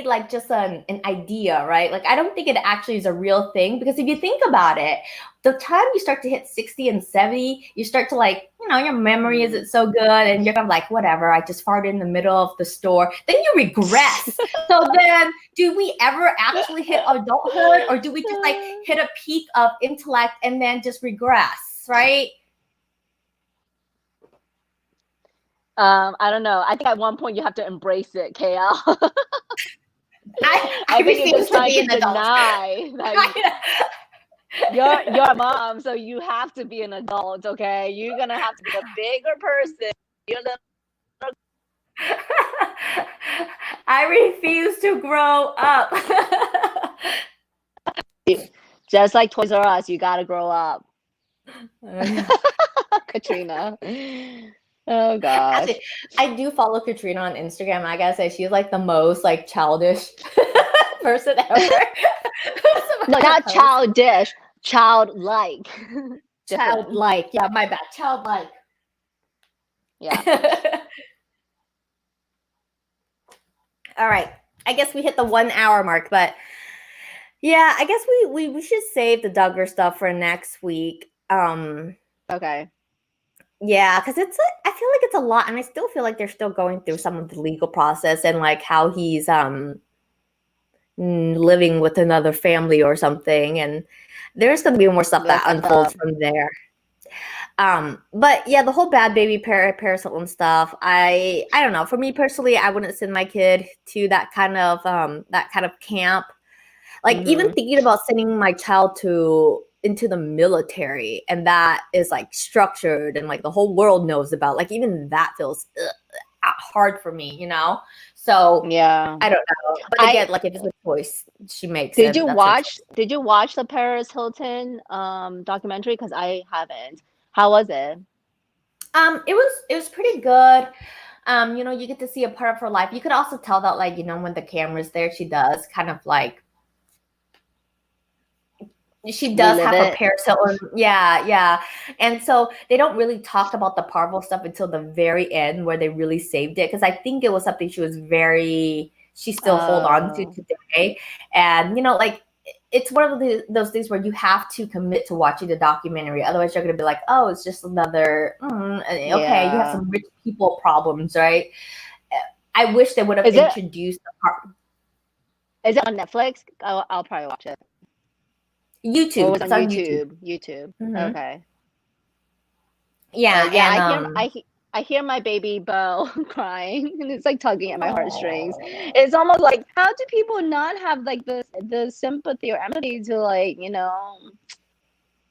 Speaker 1: like just an idea, right? Like I don't think it actually is a real thing, because if you think about it, the time you start to hit 60 and 70, you start to like, your memory isn't so good and you're kind of like, whatever, I just farted in the middle of the store. Then you regress. So then do we ever actually hit adulthood, or do we just like hit a peak of intellect and then just regress, right?
Speaker 2: I don't know. I think at one point you have to embrace it, KL.
Speaker 1: I
Speaker 2: think
Speaker 1: refuse
Speaker 2: you're just
Speaker 1: to be
Speaker 2: trying
Speaker 1: an
Speaker 2: to
Speaker 1: adult.
Speaker 2: deny. Like, You're a mom, so you have to be an adult, okay? You're gonna have to be the bigger person. You're the
Speaker 1: I refuse to grow up.
Speaker 2: just like Toys R Us, you gotta grow up. Katrina. Oh gosh.
Speaker 1: Actually, I do follow Katrina on Instagram. I gotta say, she's like the most like childish person ever.
Speaker 2: No, not childish, childlike.
Speaker 1: Childlike. Yeah, my bad. Childlike.
Speaker 2: Yeah.
Speaker 1: All right. I guess we hit the 1 hour mark, but yeah, I guess we should save the Duggar stuff for next week.
Speaker 2: Okay.
Speaker 1: Yeah, because I feel like it's a lot, and I still feel like they're still going through some of the legal process and like how he's living with another family or something, and there's going to be more stuff that unfolds from there. But yeah, the whole bad baby Paris Hilton stuff, I don't know. For me personally, I wouldn't send my kid to that kind of camp. Like even thinking about sending my child into the military, and that is like structured and like the whole world knows about, like even that feels hard for me, you know? So
Speaker 2: yeah,
Speaker 1: I don't know. But again, like if it's a choice she makes.
Speaker 2: Did you watch the Paris Hilton documentary? Because I haven't. How was it?
Speaker 1: It was pretty good. You know, you get to see a part of her life. You could also tell that, like, you know, when the camera's there, she does kind of like have a Paris Hilton. Yeah. And so they don't really talk about the Parvo stuff until the very end where they really saved it. Because I think it was something she still hold on to today. And, you know, like it's one of those things where you have to commit to watching the documentary. Otherwise you're going to be like, oh, it's just another, okay, you have some rich people problems, right? I wish they would have introduced the part.
Speaker 2: Is it on Netflix? I'll probably watch it.
Speaker 1: YouTube.
Speaker 2: It's on YouTube. Okay.
Speaker 1: Yeah,
Speaker 2: I hear my baby Bo crying, and it's like tugging at my heartstrings. It's almost like, how do people not have like the sympathy or empathy to, like, you know,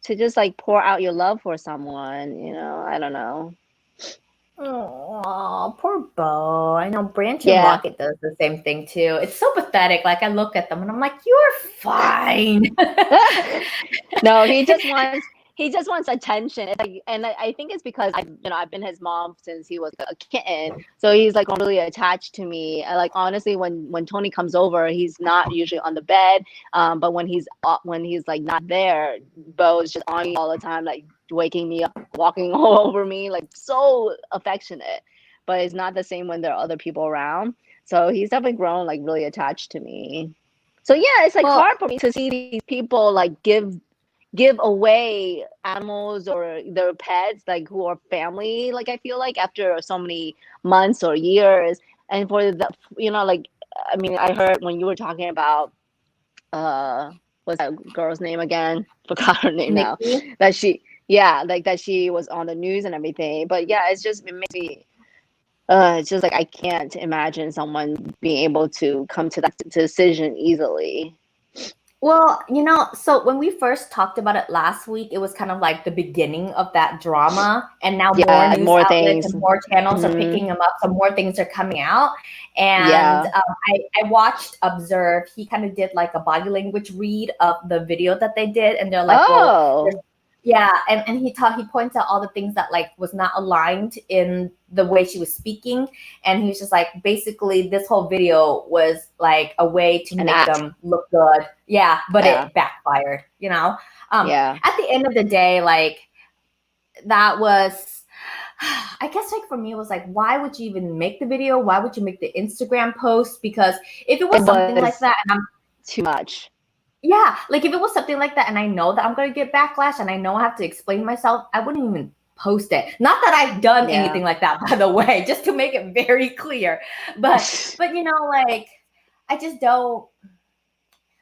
Speaker 2: to just like pour out your love for someone? You know, I don't know.
Speaker 1: Oh, poor Bo. I know Branch and Rocket does the same thing too. It's so pathetic. Like I look at them and I'm like, you're fine.
Speaker 2: No, he just wants attention. It's like, and I think it's because I've been his mom since he was a kitten, so he's like really attached to me. Like honestly, when Tony comes over, he's not usually on the bed, but when he's like not there, Bo is just on me all the time, like waking me up, walking all over me, like so affectionate. But it's not the same when there are other people around. So he's definitely grown like really attached to me. So yeah, it's like hard for me to see these people like give away animals or their pets, like who are family, like I feel like after so many months or years. And for the, you know, like, I mean, I heard when you were talking about what's that girl's name again? Forgot her name now. That she was on the news and everything. But yeah, it makes me it's just like I can't imagine someone being able to come to that decision easily.
Speaker 1: Well, you know, so when we first talked about it last week, it was kind of like the beginning of that drama, and now more outlets and more channels are picking them up, so more things are coming out. And I watched Observe. He kind of did like a body language read of the video that they did, and they're like, and he points out all the things that like was not aligned in the way she was speaking, and he was just like, basically this whole video was like a way to make them look good, but it backfired, you know. At the end of the day, like that was, I guess, like for me it was like, why would you even make the video? Why would you make the Instagram post? Because if it was something like that, and I'm
Speaker 2: too much.
Speaker 1: Yeah, like if it was something like that and I know that I'm going to get backlash and I know I have to explain myself, I wouldn't even post it. Not that I've done anything like that, by the way, just to make it very clear. But you know, like I just don't,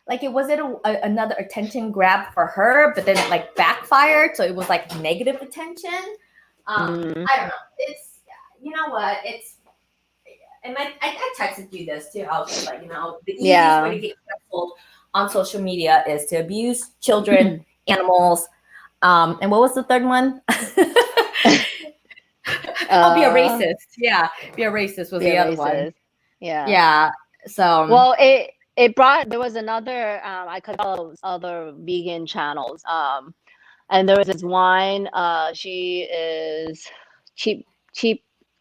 Speaker 1: like it wasn't another attention grab for her, but then it like backfired. So it was like negative attention. I don't know. It's, you know what, it's, and I texted you this too. I was just like, you know, the easiest way to get canceled on social media is to abuse children animals. And what was the third one? Oh, be a racist. Yeah, be a racist was the other one.
Speaker 2: Yeah.
Speaker 1: Yeah. So
Speaker 2: well, it brought, there was another I could follow other vegan channels. And there was this one, she is cheap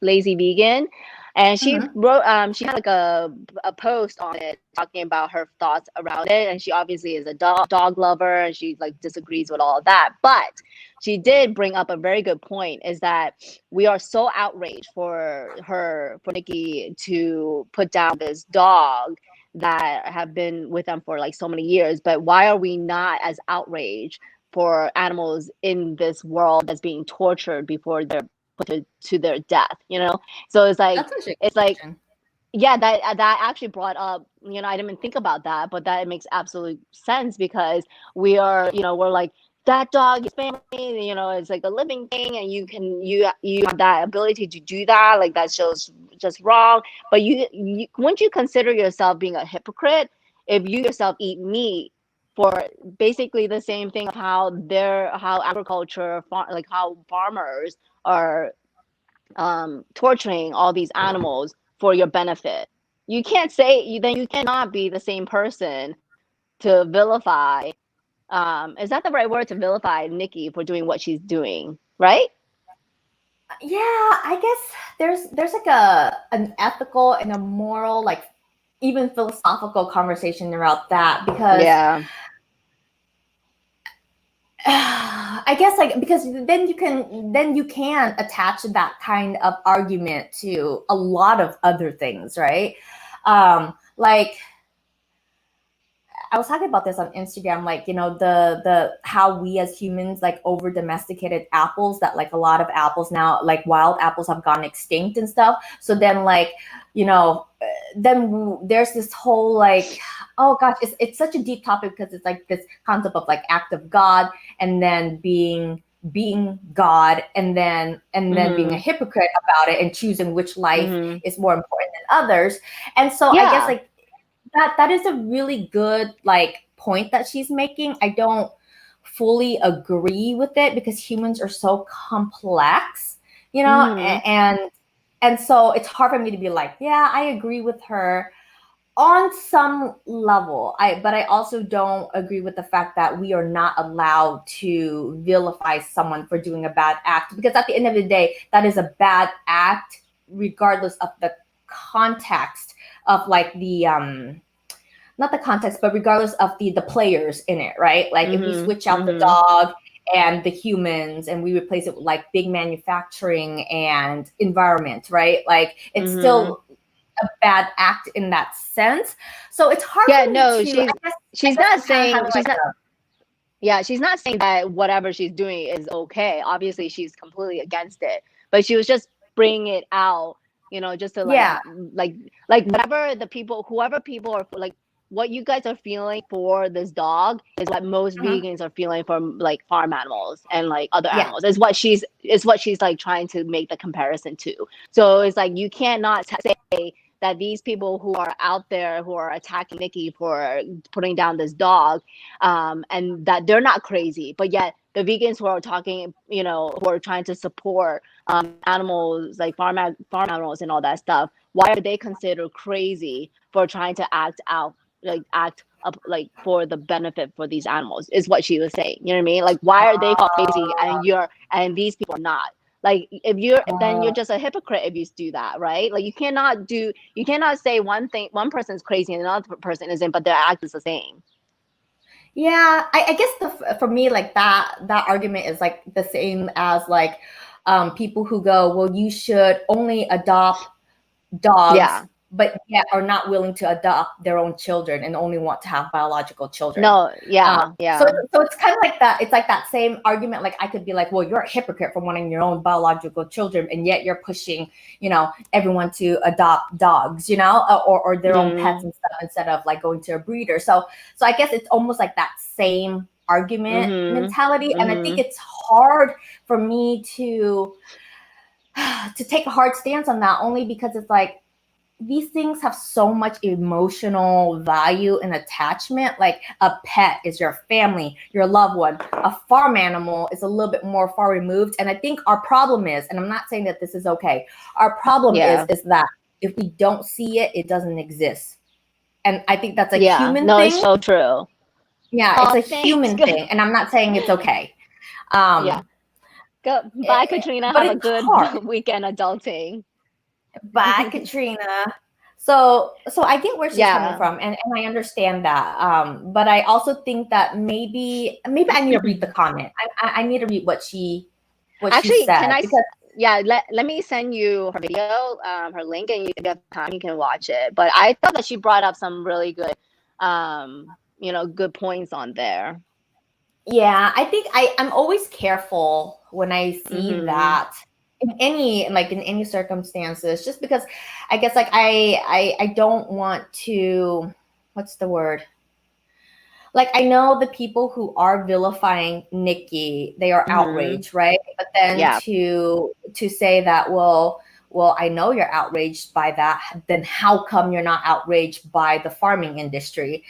Speaker 2: lazy vegan, and she wrote she had like a post on it talking about her thoughts around it, and she obviously is a dog lover, and she like disagrees with all of that, but she did bring up a very good point, is that we are so outraged for Nikki to put down this dog that have been with them for like so many years, but why are we not as outraged for animals in this world that's being tortured before they're put to their death, you know? So it's like, yeah, that actually brought up, you know, I didn't even think about that, but that makes absolute sense, because we are, you know, we're like, that dog is family, you know, it's like a living thing, and you have that ability to do that, like that shows just wrong. But you wouldn't you consider yourself being a hypocrite if you yourself eat meat for basically the same thing of how agriculture, like how farmers are torturing all these animals for your benefit? You can't say, then you cannot be the same person to vilify. Is that the right word, to vilify Nikki for doing what she's doing, right?
Speaker 1: Yeah, I guess there's like an ethical and a moral, like even philosophical conversation about that, because I guess like, because then you can attach that kind of argument to a lot of other things, right? Like I was talking about this on Instagram, like, you know, the how we as humans like over domesticated apples, that like a lot of apples now, like wild apples, have gone extinct and stuff. So then like, you know, then there's this whole like, oh gosh, it's such a deep topic, because it's like this concept of like act of God, and then being God, and then being a hypocrite about it, and choosing which life is more important than others. And so I guess like that is a really good like point that she's making. I don't fully agree with it, because humans are so complex, you know, and so it's hard for me to be like, yeah, I agree with her on some level. But I also don't agree with the fact that we are not allowed to vilify someone for doing a bad act, because at the end of the day, that is a bad act regardless of the context of like the not the context, but regardless of the players in it, right? Like if we switch out the dog and the humans, and we replace it with like big manufacturing and environment, right? Like it's still a bad act in that sense. So it's hard for me to,
Speaker 2: she's not saying she's not saying that whatever she's doing is okay. Obviously she's completely against it, but she was just bringing it out, you know, just to like whatever whoever people are like, what you guys are feeling for this dog is what most vegans are feeling for like farm animals and like other animals. Is what she's like trying to make the comparison to. So it's like, you cannot say that these people who are out there who are attacking Nikki for putting down this dog, and that they're not crazy, but yet the vegans who are talking, you know, who are trying to support animals, like farm animals and all that stuff, why are they considered crazy for trying to act up like for the benefit for these animals, is what she was saying. You know what I mean? Like, why are they called crazy and these people are not? Like, if then you're just a hypocrite if you do that, right? Like, you cannot say one person's crazy and another person isn't, but their act is the same.
Speaker 1: Yeah, I guess for me, like that argument is like the same as like people who go, well, you should only adopt dogs, but yet are not willing to adopt their own children and only want to have biological children.
Speaker 2: So
Speaker 1: it's kind of like that. It's like that same argument. Like I could be like, well, you're a hypocrite for wanting your own biological children, and yet you're pushing, you know, everyone to adopt dogs, you know, or their own pets and stuff, instead of like going to a breeder. So I guess it's almost like that same argument mentality. And I think it's hard for me to take a hard stance on that, only because it's like, these things have so much emotional value and attachment. Like a pet is your family, your loved one. A farm animal is a little bit more far removed. And I think our problem is, and I'm not saying that this is okay, our problem is that if we don't see it, it doesn't exist. And I think that's a human thing.
Speaker 2: It's so true.
Speaker 1: Yeah, it's a human thing. And I'm not saying it's okay.
Speaker 2: Bye, Katrina. Have a good weekend adulting.
Speaker 1: Bye, Katrina. So I get where she's coming from, and I understand that. But I also think that maybe I need to read the comment. I need to read what she said.
Speaker 2: Can I? Let me send you her video, her link, and if you have time, you can watch it. But I thought that she brought up some really good, good points on there.
Speaker 1: Yeah, I think I'm always careful when I see that in any circumstances, just because I guess like I don't want to, what's the word? Like, I know the people who are vilifying Nikki, they are outraged, right? But then to say that, well, I know you're outraged by that. Then how come you're not outraged by the farming industry?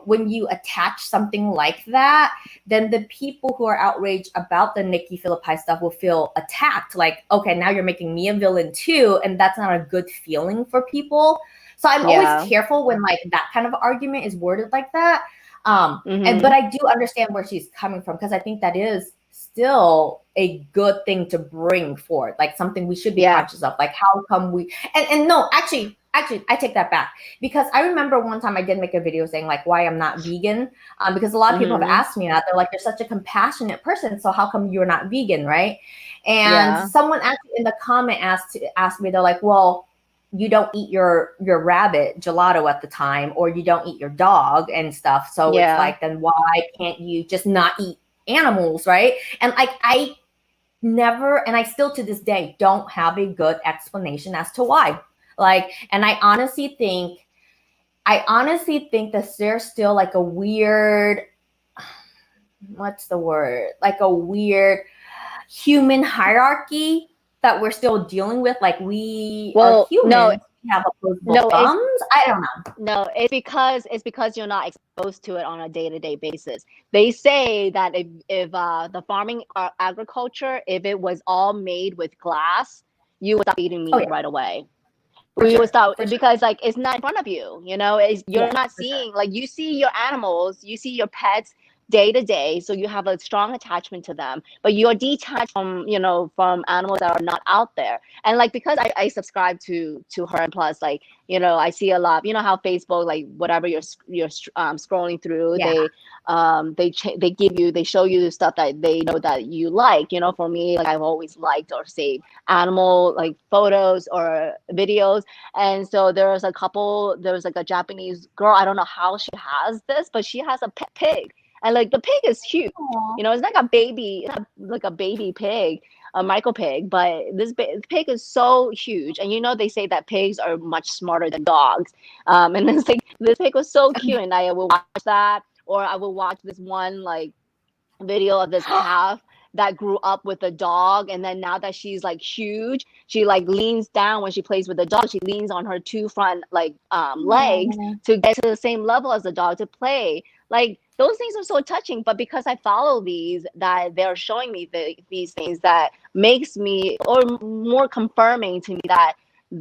Speaker 1: When you attach something like that, then the people who are outraged about the Nikki Phillippi stuff will feel attacked. Like, okay, now you're making me a villain too, and that's not a good feeling for people. So I'm always careful when like that kind of argument is worded like that. But I do understand where she's coming from, because I think that is still a good thing to bring forth, like something we should be conscious of. Like, how come we and no, actually I take that back, because I remember one time I did make a video saying like why I'm not vegan, because a lot of people have asked me that. They're like, you're such a compassionate person, so how come you're not vegan, right? And someone actually in the comment asked me, they're like, well, you don't eat your rabbit gelato at the time, or you don't eat your dog and stuff. So it's like, then why can't you just not eat animals, right? And like, I never, and I still to this day don't have a good explanation as to why. Like, and I honestly think that there's still like a weird, what's the word? Like a weird human hierarchy that we're still dealing with. Like, we are humans. We have opposable thumbs. I don't know.
Speaker 2: No, it's because you're not exposed to it on a day-to-day basis. They say that if the farming agriculture, if it was all made with glass, you would stop eating meat right away. You would stop, because like it's not in front of you. You're not seeing, like, you see your animals, you see your pets day to day, so you have a strong attachment to them, but you're detached from animals that are not out there. And like, because I subscribe to her, and plus, like, I see a lot, how Facebook, like, whatever you're scrolling through, they show you stuff that they know that you like. For me, like, I've always liked or saved animal like photos or videos. And so there was like a Japanese girl, I don't know how she has this, but she has a pet pig. And like, the pig is huge. It's like a baby, like a baby pig, a micro pig. But this pig is so huge. And they say that pigs are much smarter than dogs. And it's like, this pig was so cute, and I will watch that, or I will watch this one like video of this calf that grew up with a dog, and then now that she's like huge, she like leans down when she plays with the dog. She leans on her two front like legs to get to the same level as the dog to play. Like, those things are so touching. But because I follow these, that they're showing me these things, that makes me, or more confirming to me, that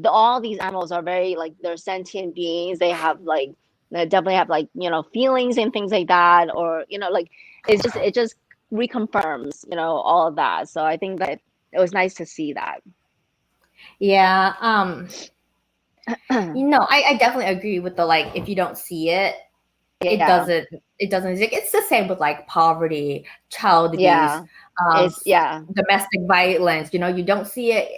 Speaker 2: all these animals are very, like, they're sentient beings. They have like, they definitely have like, feelings and things like that, or like, it just reconfirms all of that. So I think that it was nice to see that.
Speaker 1: I definitely agree with the, like, if you don't see it, it doesn't it's the same with like poverty, child abuse, domestic violence. You don't see it.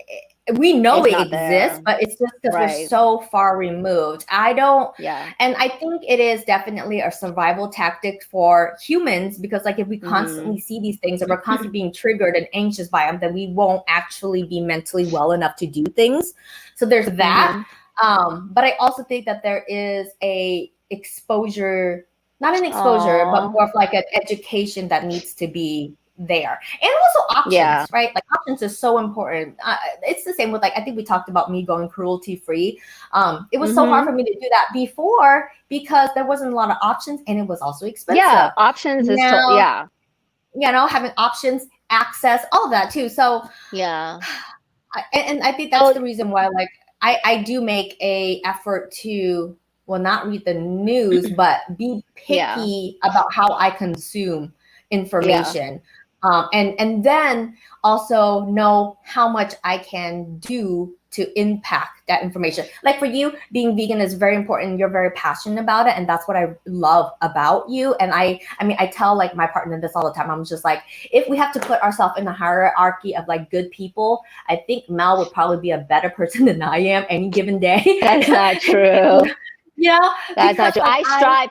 Speaker 1: We know it exists there, but it's just because we're so far removed. And I think it is definitely a survival tactic for humans, because like, if we constantly see these things and we're constantly being triggered and anxious by them, then we won't actually be mentally well enough to do things. So there's that. But I also think that there is a exposure, not an exposure, but more of like an education that needs to be there. And also
Speaker 2: Yeah.
Speaker 1: options, right? Like options is so important. It's the same with like, I think we talked about me going cruelty free. It was so hard for me to do that before because there wasn't a lot of options and it was also expensive.
Speaker 2: Yeah, options is
Speaker 1: Now,
Speaker 2: yeah.
Speaker 1: you know, having options, access, all of that too. So
Speaker 2: Yeah.
Speaker 1: and I think that's the reason why like I do make a effort to, well, not read the news, but be picky about how I consume information. And then also know how much I can do to impact that information. Like for you, being vegan is very important. You're very passionate about it, and that's what I love about you. And I mean, I tell like my partner this all the time. I'm just like, if we have to put ourselves in the hierarchy of like good people, I think Mel would probably be a better person than I am any given day.
Speaker 2: That's not true.
Speaker 1: Yeah,
Speaker 2: that's not true. Like, I strive.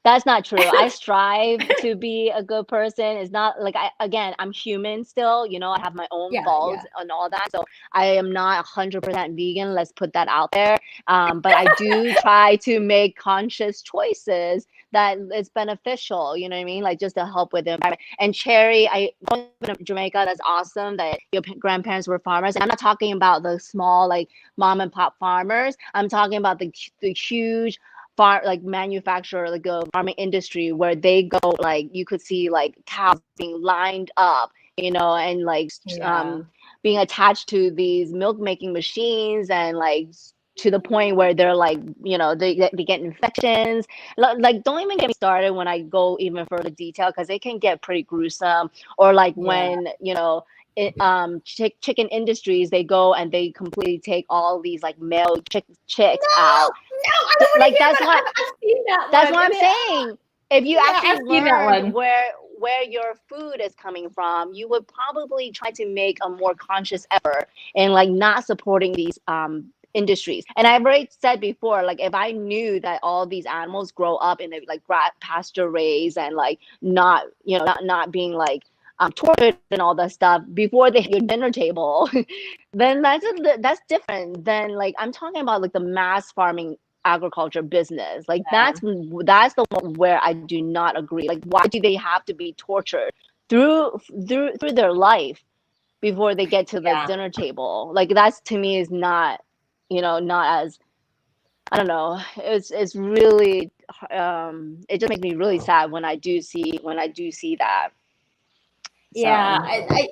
Speaker 2: That's not true. I strive to be a good person. It's not like I'm human still, you know, I have my own faults and all that. So I am not 100% vegan. Let's put that out there. But I do try to make conscious choices that is beneficial, you know what I mean? Like just to help with the environment. And Cherry, I going to Jamaica, that's awesome that your grandparents were farmers. And I'm not talking about the small like mom and pop farmers. I'm talking about the huge like manufacturer, like a farming industry where they go like you could see like cows being lined up, you know, and like being attached to these milk making machines and like to the point where they're like, you know, they get infections. Like don't even get me started when I go even further detail because it can get pretty gruesome. Or like when, you know, chicken industries, they go and they completely take all these like male chicks out.
Speaker 1: No,
Speaker 2: like that's what
Speaker 1: I've seen that
Speaker 2: that's
Speaker 1: one.
Speaker 2: what I'm saying. If you actually learned where your food is coming from, you would probably try to make a more conscious effort in like not supporting these industries. And I've already said before, like if I knew that all these animals grow up in a like pasture raised and like not, you know, not being like tortured and all that stuff before they hit your dinner table, then that's different than like I'm talking about like the mass farming agriculture business. Like that's the one where I do not agree. Like why do they have to be tortured through their life before they get to the dinner table? Like that's to me is not, you know, not as, I don't know. It's really it just makes me really sad when I do see that.
Speaker 1: I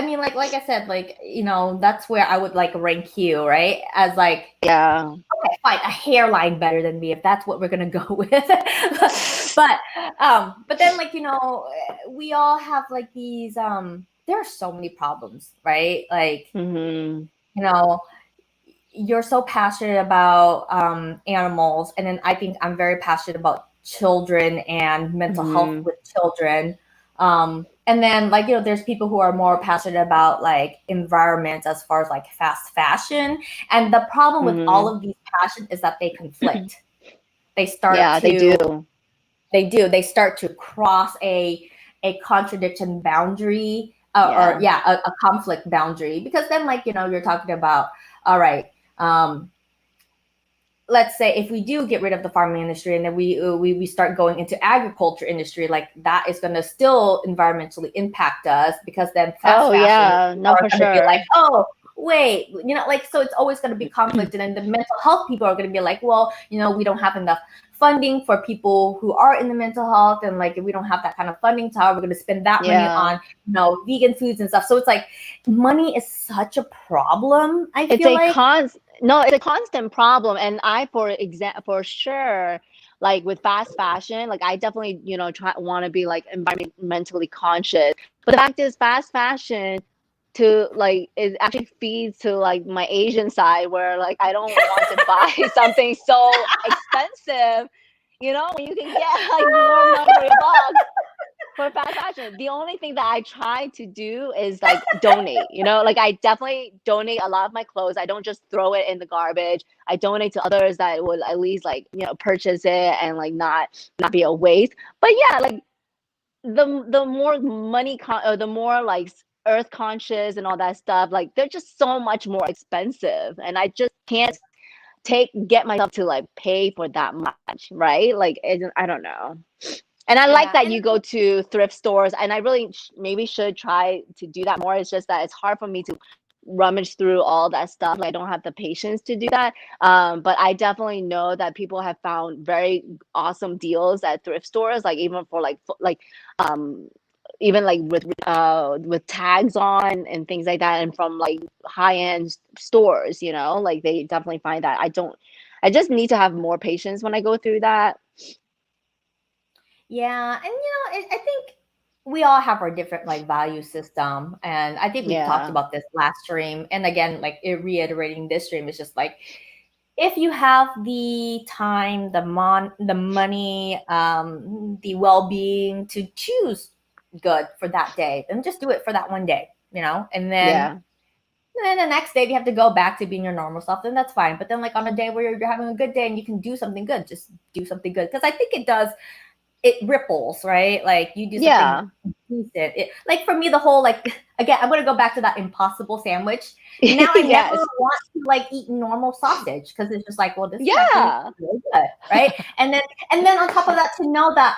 Speaker 1: mean, like I said, like, you know, that's where I would like rank you, right? As like, okay, fine, a hairline better than me if that's what we're gonna go with. but then like, you know, we all have like these there are so many problems, right? Like, you know, you're so passionate about animals, and then I think I'm very passionate about children and mental health with children. And then like, you know, there's people who are more passionate about like environment as far as like fast fashion. And the problem with all of these passions is that they conflict. They start they start to cross a contradiction boundary or a conflict boundary, because then like, you know, you're talking about, all right, let's say if we do get rid of the farming industry and then we start going into agriculture industry, like that is going to still environmentally impact us, because then fast fashion
Speaker 2: no, for sure.
Speaker 1: Be like, oh wait, you know, like, so it's always going to be conflict. And then the mental health people are going to be like, well, you know, we don't have enough funding for people who are in the mental health, and like if we don't have that kind of funding, so how we're going to spend that money on, you know, vegan foods and stuff. So it's like money is such a problem. It's
Speaker 2: a constant problem. And I, for sure, like with fast fashion, like I definitely, you know, want to be like environmentally conscious. But the fact is, fast fashion to like it actually feeds to like my Asian side, where like I don't want to buy something so expensive, you know, when you can get like more money for your buck for fast fashion. The only thing that I try to do is like donate, you know, like I definitely donate a lot of my clothes. I don't just throw it in the garbage. I donate to others that will at least like, you know, purchase it and like not be a waste. But yeah, like the more money or the more like earth conscious and all that stuff, like they're just so much more expensive, and I just can't get myself to like pay for that much, right? Like I don't know. And I like
Speaker 1: Yeah,
Speaker 2: that
Speaker 1: and
Speaker 2: you go to thrift stores, and I really maybe should try to do that more. It's just that it's hard for me to rummage through all that stuff. Like, I don't have the patience to do that. But I definitely know that people have found very awesome deals at thrift stores, like even for um even like with tags on and things like that, and from like high-end stores, like they definitely find that. I just need to have more patience when I go through that.
Speaker 1: yeah, and I think we all have our different like value system, and I think we talked
Speaker 2: Yeah.
Speaker 1: about this last stream. And again, like reiterating this stream is just like if you have the time, the money, the well-being to choose good for that day, then just do it for that one day, and then.
Speaker 2: Yeah.
Speaker 1: And then the next day, if you have to go back to being your normal self, then that's fine. But then, like on a day where you're having a good day and you can do something good, just do something good. Because I think it ripples, right? Like you do something
Speaker 2: Yeah.
Speaker 1: decent. Like for me, the whole like again, I'm gonna go back to that impossible sandwich. Now I never
Speaker 2: Yes.
Speaker 1: want to like eat normal sausage because it's just like, well, this is actually
Speaker 2: Yeah.
Speaker 1: really good, right? And then on top of that, to know that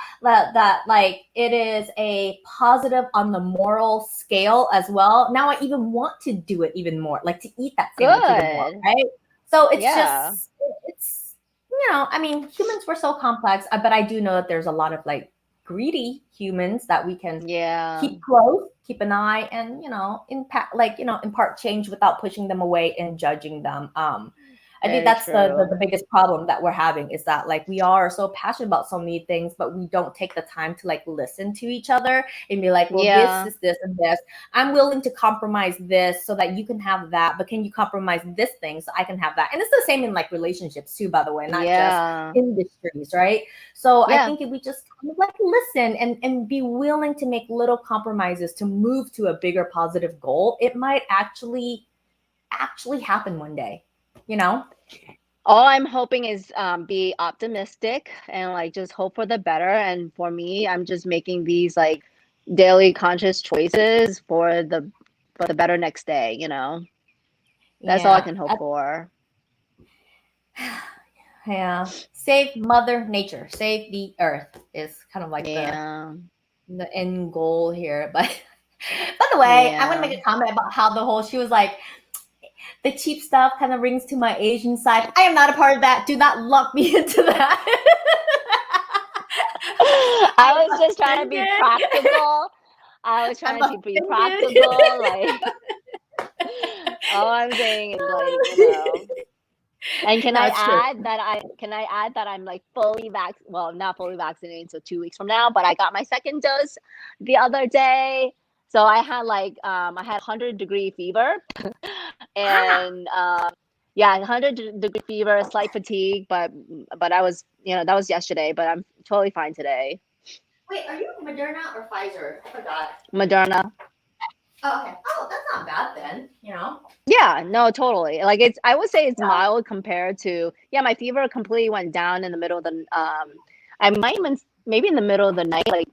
Speaker 1: like it is a positive on the moral scale as well. Now I even want to do it even more, like to eat that sandwich even more,
Speaker 2: Good.
Speaker 1: right? So it's
Speaker 2: Yeah.
Speaker 1: just it's I mean, humans were so complex, but I do know that there's a lot of like greedy humans that we can
Speaker 2: Yeah.
Speaker 1: keep close, keep an eye, and impact, like impart change without pushing them away and judging them. I think
Speaker 2: Very
Speaker 1: that's the
Speaker 2: true.
Speaker 1: biggest problem that we're having is that like we are so passionate about so many things, but we don't take the time to like listen to each other and be like, well, this
Speaker 2: Yeah.
Speaker 1: is this and this. I'm willing to compromise this so that you can have that, but can you compromise this thing so I can have that? And it's the same in like relationships too, by the way, not just
Speaker 2: Yeah.
Speaker 1: industries, right? So I
Speaker 2: Yeah.
Speaker 1: think if we just kind of like listen and be willing to make little compromises to move to a bigger positive goal, it might actually happen one day,
Speaker 2: All I'm hoping is be optimistic and like just hope for the better. And for me, I'm just making these like daily conscious choices for the better next day. That's all I
Speaker 1: Yeah.
Speaker 2: can hope for.
Speaker 1: Yeah. Save Mother Nature, save the earth is kind of like
Speaker 2: Yeah.
Speaker 1: the end goal here. But by the way, I want to
Speaker 2: Yeah.
Speaker 1: make a comment about how she was like, the cheap stuff kind of rings to my Asian side. I am not a part of that. Do not lump me into that.
Speaker 2: I
Speaker 1: I'm
Speaker 2: was just trying to be
Speaker 1: offended.
Speaker 2: practical. I was
Speaker 1: I'm
Speaker 2: trying to be
Speaker 1: offended.
Speaker 2: practical. Like, all I'm saying is like, and
Speaker 1: No, it's true.
Speaker 2: can I add that I'm like not fully vaccinated until 2 weeks from now, but I got my second dose the other day. So I had I had 100-degree fever
Speaker 1: Ah,
Speaker 2: and yeah, 100-degree fever, slight fatigue, but I was, that was yesterday, but I'm totally fine today.
Speaker 1: wait, are you Moderna or Pfizer? I forgot.
Speaker 2: Moderna.
Speaker 1: Oh, okay. Oh, that's not bad then.
Speaker 2: Yeah, no, totally. Like I would say it's
Speaker 1: Yeah.
Speaker 2: mild compared to, yeah, my fever completely went down in the middle of the I might even maybe in the middle of the night, like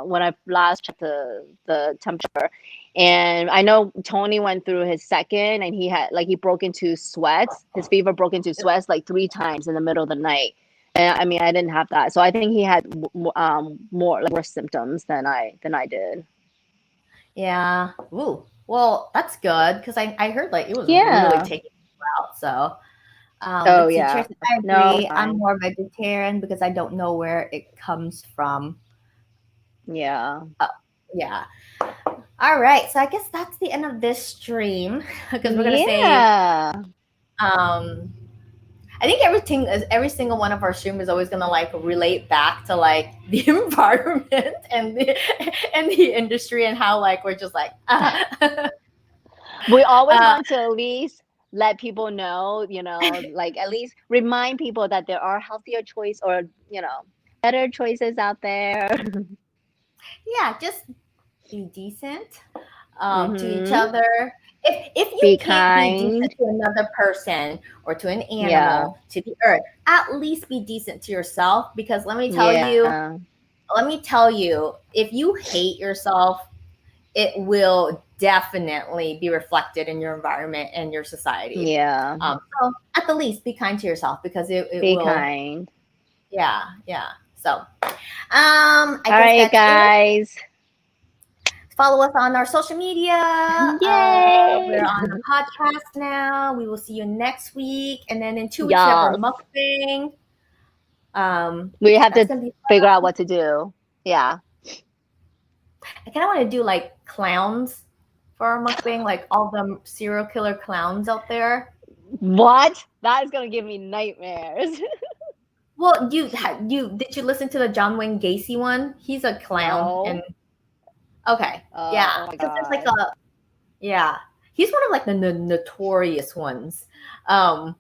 Speaker 2: when I last checked the temperature. And I know Tony went through his second and he broke into sweats. His fever broke into sweats like 3 times in the middle of the night. And I mean, I didn't have that. So I think he had more like worse symptoms than I did.
Speaker 1: Yeah. Ooh. Well, that's good because I heard like it was really
Speaker 2: Yeah.
Speaker 1: taking you out. So,
Speaker 2: Oh
Speaker 1: let's see.
Speaker 2: yeah.
Speaker 1: Cheers. I
Speaker 2: No,
Speaker 1: agree. I'm
Speaker 2: fine.
Speaker 1: more vegetarian because I don't know where it comes from.
Speaker 2: Yeah.
Speaker 1: Oh, yeah. All right. So I guess that's the end of this stream because we're gonna say
Speaker 2: Yeah.
Speaker 1: um I think every single one of our stream is always gonna like relate back to like the environment and the industry and how like we're just like
Speaker 2: We always
Speaker 1: uh,
Speaker 2: want to at least let people know, like at least remind people that there are healthier choice or, better choices out there.
Speaker 1: yeah, just be decent to each
Speaker 2: Mm-hmm.
Speaker 1: other. If you
Speaker 2: Be
Speaker 1: can't be decent
Speaker 2: kind.
Speaker 1: to another person or to an
Speaker 2: Yeah.
Speaker 1: animal, to the earth, at least be decent to yourself because
Speaker 2: Yeah.
Speaker 1: let me tell you, if you hate yourself, it will definitely be reflected in your environment and your society.
Speaker 2: Yeah.
Speaker 1: So at the least, be kind to yourself because it
Speaker 2: Be
Speaker 1: will,
Speaker 2: kind.
Speaker 1: yeah, yeah. So,
Speaker 2: All
Speaker 1: guess
Speaker 2: right,
Speaker 1: that's it.
Speaker 2: guys.
Speaker 1: Follow us on our social media.
Speaker 2: Yay!
Speaker 1: We're on the podcast now. We will see you next week, and then in 2 weeks we have our
Speaker 2: Yes.
Speaker 1: mukbang.
Speaker 2: We have
Speaker 1: That's
Speaker 2: to
Speaker 1: gonna be
Speaker 2: figure
Speaker 1: fun.
Speaker 2: out what to do. Yeah.
Speaker 1: I kind of want to do like clowns for our mukbang, like all the serial killer clowns out there.
Speaker 2: What? That is gonna give me nightmares.
Speaker 1: Well, did you listen to the John Wayne Gacy one? He's a clown,
Speaker 2: No.
Speaker 1: and okay,
Speaker 2: Oh
Speaker 1: yeah,
Speaker 2: my
Speaker 1: because there's like
Speaker 2: god.
Speaker 1: yeah, he's one of like the notorious ones. Um,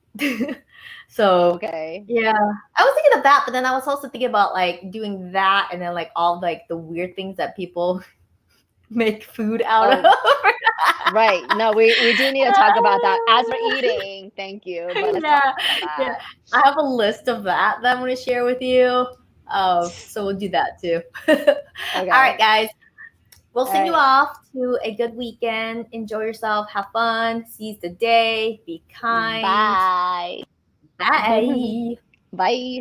Speaker 1: so
Speaker 2: Okay.
Speaker 1: yeah, I was thinking of that, but then I was also thinking about like doing that, and then like all like the weird things that people make food out of.
Speaker 2: Right. No, we do need to talk about that. As we're eating, thank you. But let's talk about
Speaker 1: Yeah,
Speaker 2: that.
Speaker 1: I have a list of that I'm going to share with you. So we'll do that too.
Speaker 2: Okay.
Speaker 1: All right, guys. We'll send you
Speaker 2: right.
Speaker 1: off to a good weekend. Enjoy yourself. Have fun. Seize the day. Be kind.
Speaker 2: Bye.
Speaker 1: Bye.
Speaker 2: Bye.